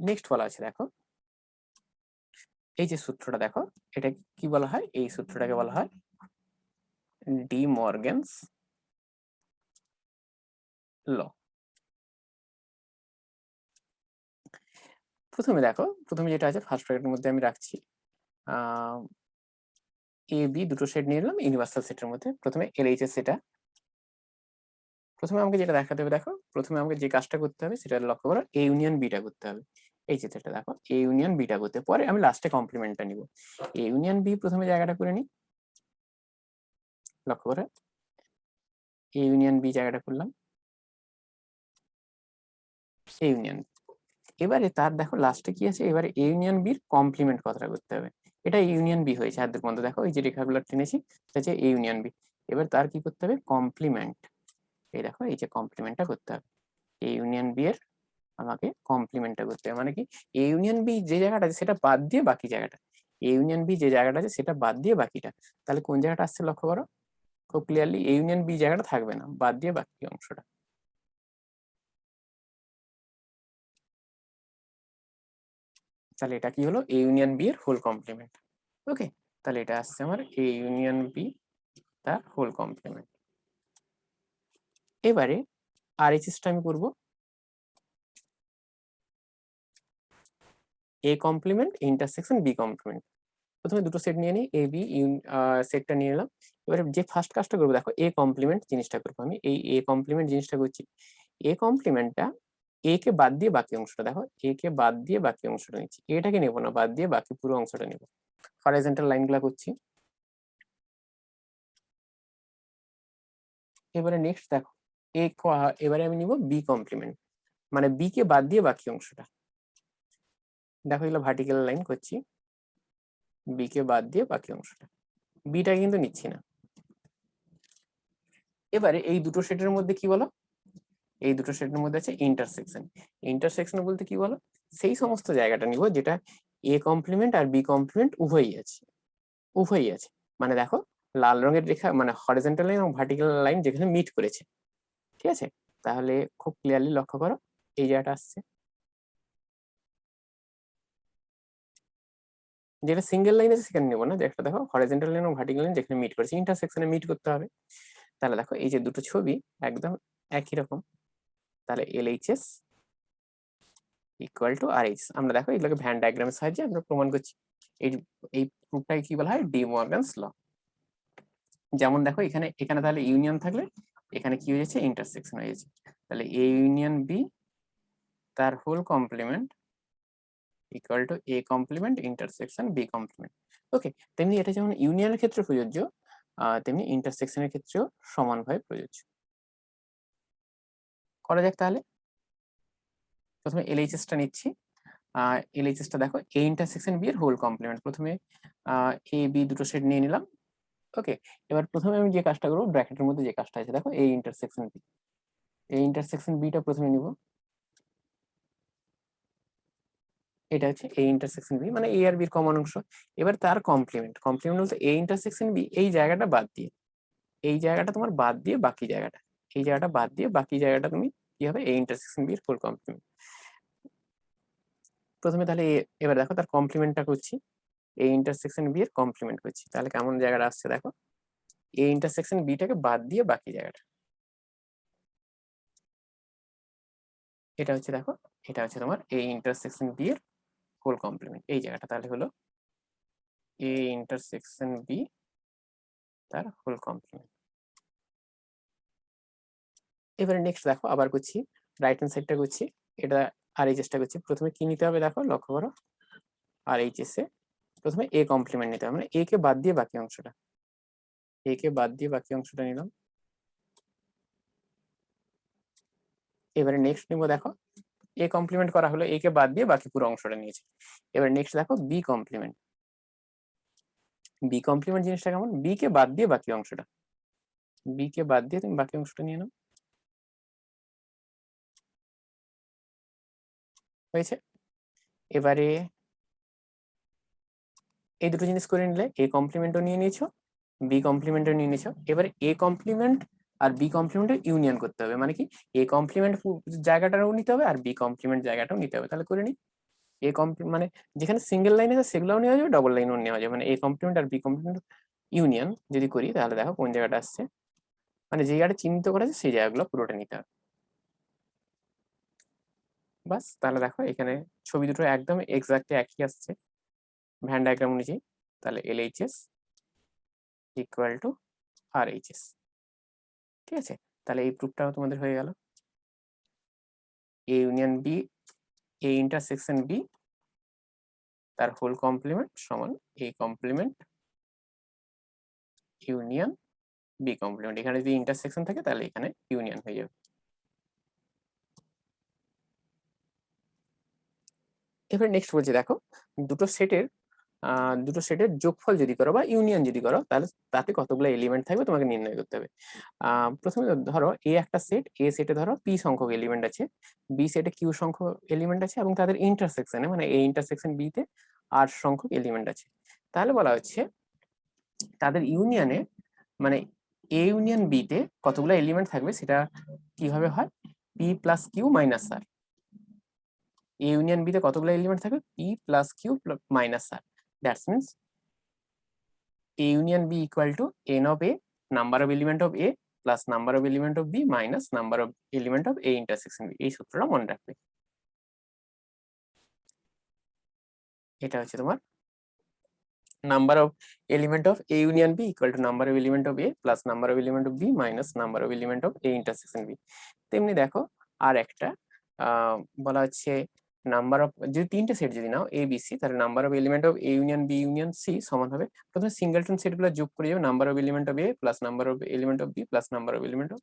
নেক্সট বলা আছে দেখো, এই যে সূত্রটা দেখো, এটা কি বলা হয়, এই সূত্রটাকে বলা হয় ডি মর্গেনস ল। প্রথমে দেখো, প্রথমে যেটা আছে ফার্স্ট ব্র্যাকেটের মধ্যে আমি রাখছি এ বি, দুটো সেট নিয়ে নিলাম ইউনিভার্সাল সেটের মধ্যে। প্রথমে LHS সেটা, প্রথমে আমাকে যেটা দেখাতে হবে দেখো, প্রথমে আমাকে যে কাজটা করতে হবে সেটা লক্ষ্য করো, এ ইউনিয়ন বিটা করতে হবে। এই যে সেটা দেখো, এ ইউনিয়ন বিটা করতে, পরে আমি লাস্টে কমপ্লিমেন্টটা নিব। এ ইউনিয়ন বি প্রথমে জায়গাটা করে নিই, লক্ষ্য করে এ ইউনিয়ন বি জায়গাটা করলাম, এ ইউনিয়ন। এবারে তার দেখো লাস্টে কি আছে, এবারে এ ইউনিয়ন বির কমপ্লিমেন্ট কথাটা করতে হবে। এটা ইউনিয়ন বি হয়েছে হাতের মধ্যে, দেখো এই যে রেখাগুলো টেনেছি সেটা হচ্ছে এ ইউনিয়ন বি। এবার তার কি করতে হবে, কমপ্লিমেন্ট। এই দেখো এই যে কমপ্লিমেন্টটা করতে হবে, এ ইউনিয়ন বি এর আমাকে কমপ্লিমেন্টটা করতে হবে, মানে কি এ ইউনিয়ন বি যে জায়গাটা আছে সেটা বাদ দিয়ে বাকি জায়গাটা, এ ইউনিয়ন বি যে জায়গাটা আছে সেটা বাদ দিয়ে বাকিটা, তাহলে কোন জায়গাটা আসছে লক্ষ্য করো খুব ক্লিয়ারলি, এ ইউনিয়ন বি জায়গাটা থাকবে না, বাদ দিয়ে বাকি অংশটা। তাহলে এটা কি হলো, এ ইউনিয়ন বি এর হোল কমপ্লিমেন্ট। ওকে, তাহলে এটা আসছে আমার এ ইউনিয়ন বি তার হোল কমপ্লিমেন্ট। এবারে আরএইচএসটা আমি করব A complement intersection B complement. প্রথমে দুটো সেট নিয়ে নিই, এ বি সেটটা নিয়ে নিলাম। এবারে যে ফার্স্ট কাজটা করবো দেখো, এ কমপ্লিমেন্ট জিনিসটা করবো আমি, এই এ কমপ্লিমেন্ট জিনিসটা করছি। এ কমপ্লিমেন্টটা এ কে বাদ দিয়ে বাকি অংশটা, দেখো এ কে বাদ দিয়ে বাকি অংশটা নিচ্ছি, এটাকে নেবো না, বাদ দিয়ে বাকি পুরো অংশটা নেবো। হরাইজন্টাল লাইনগুলো করছি। এবারে নেক্সট দেখো এবারে আমি নিব বি কমপ্লিমেন্ট, মানে বি কে বাদ দিয়ে বাকি অংশটা। দেখো এগুলো ভার্টিক্যাল লাইন করছি, বি কে বাদ দিয়ে বাকি অংশটা, বিটা কিন্তু নিচ্ছি না। এবারে এই দুটো সেটের মধ্যে কি বলো, এই দুটো সেটের মধ্যে আছে ইন্টারসেকশন। ইন্টারসেকশন বলতে কি বলো, সেই সমস্ত জায়গাটা নিব যেটা এ কমপ্লিমেন্ট আর বি কমপ্লিমেন্ট উভয়ই আছে, উভয়ই আছে। মানে দেখো লাল রঙের রেখা মানে হরিজন্টাল লাইন এবং ভার্টিক্যাল লাইন যেখানে মিট করেছে, ঠিক আছে। তাহলে খুব ক্লিয়ারলি লক্ষ্য করো এই জায়গাটা আসছে, যেটা সিঙ্গেল লাইন আছে সেখানে নেবো না, যেটা দেখো হরিজন্টাল লাইন এবং ভার্টিক্যাল লাইন যেখানে মিট করেছে, ইন্টারসেকশনে মিট করতে হবে। তাহলে দেখো এই যে দুটো ছবি একদম একই রকম, তাহলে এলএইচএস ইকুয়াল টু আরএইচএস। আমরা দেখো এগুলোকে ভ্যান ডায়াগ্রামের সাহায্যে আমরা প্রমাণ করছি। এই এই প্রুফটাকে কি বলা হয়, ডি মর্গানস ল। যেমন দেখো এখানে এখানে তাহলে ইউনিয়ন থাকলে এখানে কি হয়ে যাচ্ছে, ইন্টারসেকশন হয়ে যাচ্ছে। তাহলে এ ইউনিয়ন বি তার whole complement equal to A complement intersection B complement. Okay, তেমনি এটা যেমন ইউনিয়নের ক্ষেত্রে প্রযোজ্য, তেমনি ইন্টারসেকশনের ক্ষেত্রেও সমানভাবে প্রযোজ্য। করা যাক তাহলে। প্রথমে এলএইচএসটা নিচ্ছি, এলএইচএসটা দেখো এ ইন্টারসেকশন বি এর হোল কমপ্লিমেন্ট। প্রথমে এ বি দুটো সেট নিয়ে নিলাম। ওকে, এবার প্রথমে আমি যে কাজটা করবো, ব্র্যাকেটের মধ্যে যে কাজটা আছে দেখো এ ইন্টারসেকশন বি, এই ইন্টারসেকশন বিটা প্রথমে নিব, এটা হচ্ছে এ ইন্টারসেকশন বি, মানে এ আর বির কমন অংশ। এবার তার কমপ্লিমেন্ট, কমপ্লিমেন্ট বলতে এ ইন্টারসেকশন বি এই জায়গাটা বাদ দিয়ে, এই জায়গাটা তোমার বাদ দিয়ে বাকি জায়গাটা, এই জায়গাটা বাদ দিয়ে বাকি জায়গাটা তুমি কি হবে, এ ইন্টারসেকশন বি এর ফুল কমপ্লিমেন্ট। প্রথমে তাহলে এবার দেখো তার কমপ্লিমেন্টটা করছি, এ ইন্টারসেকশন বি এর কমপ্লিমেন্ট করছি, তাহলে কেমন জায়গাটা আসছে দেখো, এ ইন্টারসেকশন বিটাকে বাদ দিয়ে বাকি জায়গাটা, এটা হচ্ছে দেখো, এটা হচ্ছে তোমার এ ইন্টারসেকশন বি এর ফুল কমপ্লিমেন্ট, এই জায়গাটা তাহলে হলো এ ইন্টারসেকশন বি তার ফুল কমপ্লিমেন্ট। এবারে নেক্সট দেখো আবার করছি, রাইট হ্যান্ড সাইডটা করছি, এটা আর এই চেষ্টা করছি। প্রথমে কি নিতে হবে দেখো, লক্ষ্য করো, আর এইচএস এ প্রথমে এ কমপ্লিমেন্ট নিতে হবে, মানে এ কে বাদ দিয়ে বাকি অংশটা, এ কে বাদ দিয়ে বাকি অংশটা নিলাম। এবারে নেক্সট নিবো, দেখো এ কমপ্লিমেন্ট করা হলো, এ কে বাদ দিয়ে বাকি পুরো অংশটা নিয়েছে। এবার নেক্সট দেখো বি কমপ্লিমেন্ট, বি কমপ্লিমেন্ট জিনিসটা কেমন, বি কে বাদ দিয়ে বাকি অংশটা, বি কে বাদ দিয়ে তুমি বাকি অংশটা নিয়ে নাও, হয়েছে। এবারে এই দুটো জিনিস করে নিলে, এ কমপ্লিমেন্টও নিয়ে নিয়েছো, বি কমপ্লিমেন্টও নিয়ে নিয়েছো। এবারে এ কমপ্লিমেন্ট আর বি কমপ্লিমেন্টের ইউনিয়ন করতে হবে, মানে কি এ কমপ্লিমেন্ট জায়গাটাও নিতে হবে আর বি কমপ্লিমেন্ট জায়গাটাও নিতে হবে। তাহলে করে নিই, এ কমপ্লিমেন্ট মানে যেখানে সিঙ্গেল লাইন আছে সেগুলোও নেওয়া যাবে, ডবল লাইনও নেওয়া যাবে, মানে এ কমপ্লিমেন্ট আর বি কমপ্লিমেন্ট ইউনিয়ন যদি করি তাহলে দেখো কোন জায়গাটা আসছে, মানে যে জায়গাটা চিহ্নিত করা আছে সেই জায়গাগুলো পুরোটা নিতে হবে। বাস, তাহলে দেখো এখানে ছবি দুটো একদম এক্সাক্টলি একই আসছে ভ্যান ডায়াগ্রাম অনুযায়ী। তাহলে এলএইচএস ইকুয়াল টু আরএইচএস, ঠিক আছে। তাহলে এই প্রুফটাও তোমাদের হয়ে গেল, A union B, A intersection B তার হোল কমপ্লিমেন্ট সমান A complement union B complement. এখানে যদি ইন্টারসেকশন থাকে তাহলে এখানে ইউনিয়ন হয়ে যাবে। এবার নেক্সট বলছি দেখো, দুটো সেটের দুটো সেটের যোগফল যদি করো বা ইউনিয়ন যদি করো তাহলে তাতে কতগুলো এলিমেন্ট থাকবে তোমাকে নির্ণয় করতে হবে। প্রথমে ধরো এ একটা সেট, এ সেটে ধরো পি সংখ্যক এলিমেন্ট আছে, বি সেটে কিউ সংখ্যক এলিমেন্ট আছে এবং তাদের ইন্টারসেকশনে মানে এ ইন্টারসেকশন বি তে আর সংখ্যক এলিমেন্ট আছে। তাহলে বলা হচ্ছে তাদের ইউনিয়নে মানে এ ইউনিয়ন বি তে কতগুলো এলিমেন্ট থাকবে সেটা কিভাবে হয়, P plus Q minus R. A union B তে কতগুলো এলিমেন্ট থাকবে, P plus Q minus R. That's means A union B equal to n of A, number of element of A plus number of element of B minus number of element of A intersection B। এই সূত্রটা মনে রাখবে। এটা হচ্ছে তোমার number of element of A union B equal to number of element of A plus number of element of B minus number of element of A intersection B। তেমনি দেখো আর একটা বলা হচ্ছে নাম্বার অফ, যদি তিনটে সেট যদি নাও A B C, তাহলে number of element of A union B union C সমান হবে, প্রথমে সিঙ্গেলটন সেটগুলো যোগ করে যাবে number of element of A plus number of element of B plus number of element of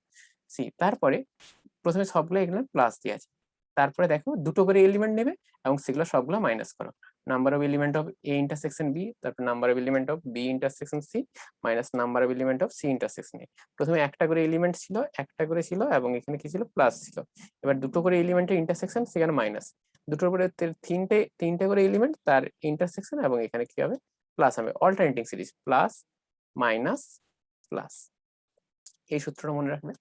C. তারপরে প্রথমে সবগুলো এখানে প্লাস দিয়ে আছে, তারপরে দেখো দুটো করে এলিমেন্ট নেবে এবং সেগুলো সবগুলো মাইনাস করো, number of element of A intersection B, তারপর number of element of B intersection C minus number of element of C intersection A. প্রথমে একটা করে এলিমেন্ট ছিল, একটা করে ছিল এবং এখানে কি ছিল, প্লাস ছিল। এবার দুটো করে এলিমেন্টের ইন্টারসেকশন, সেখানে মাইনাস, দুটোর পরে তিনটে করে এলিমেন্ট তার ইন্টারসেকশন এবং এখানে কি হবে, প্লাস হবে। Alternating series plus minus plus, এই সূত্রটা মনে রাখবে।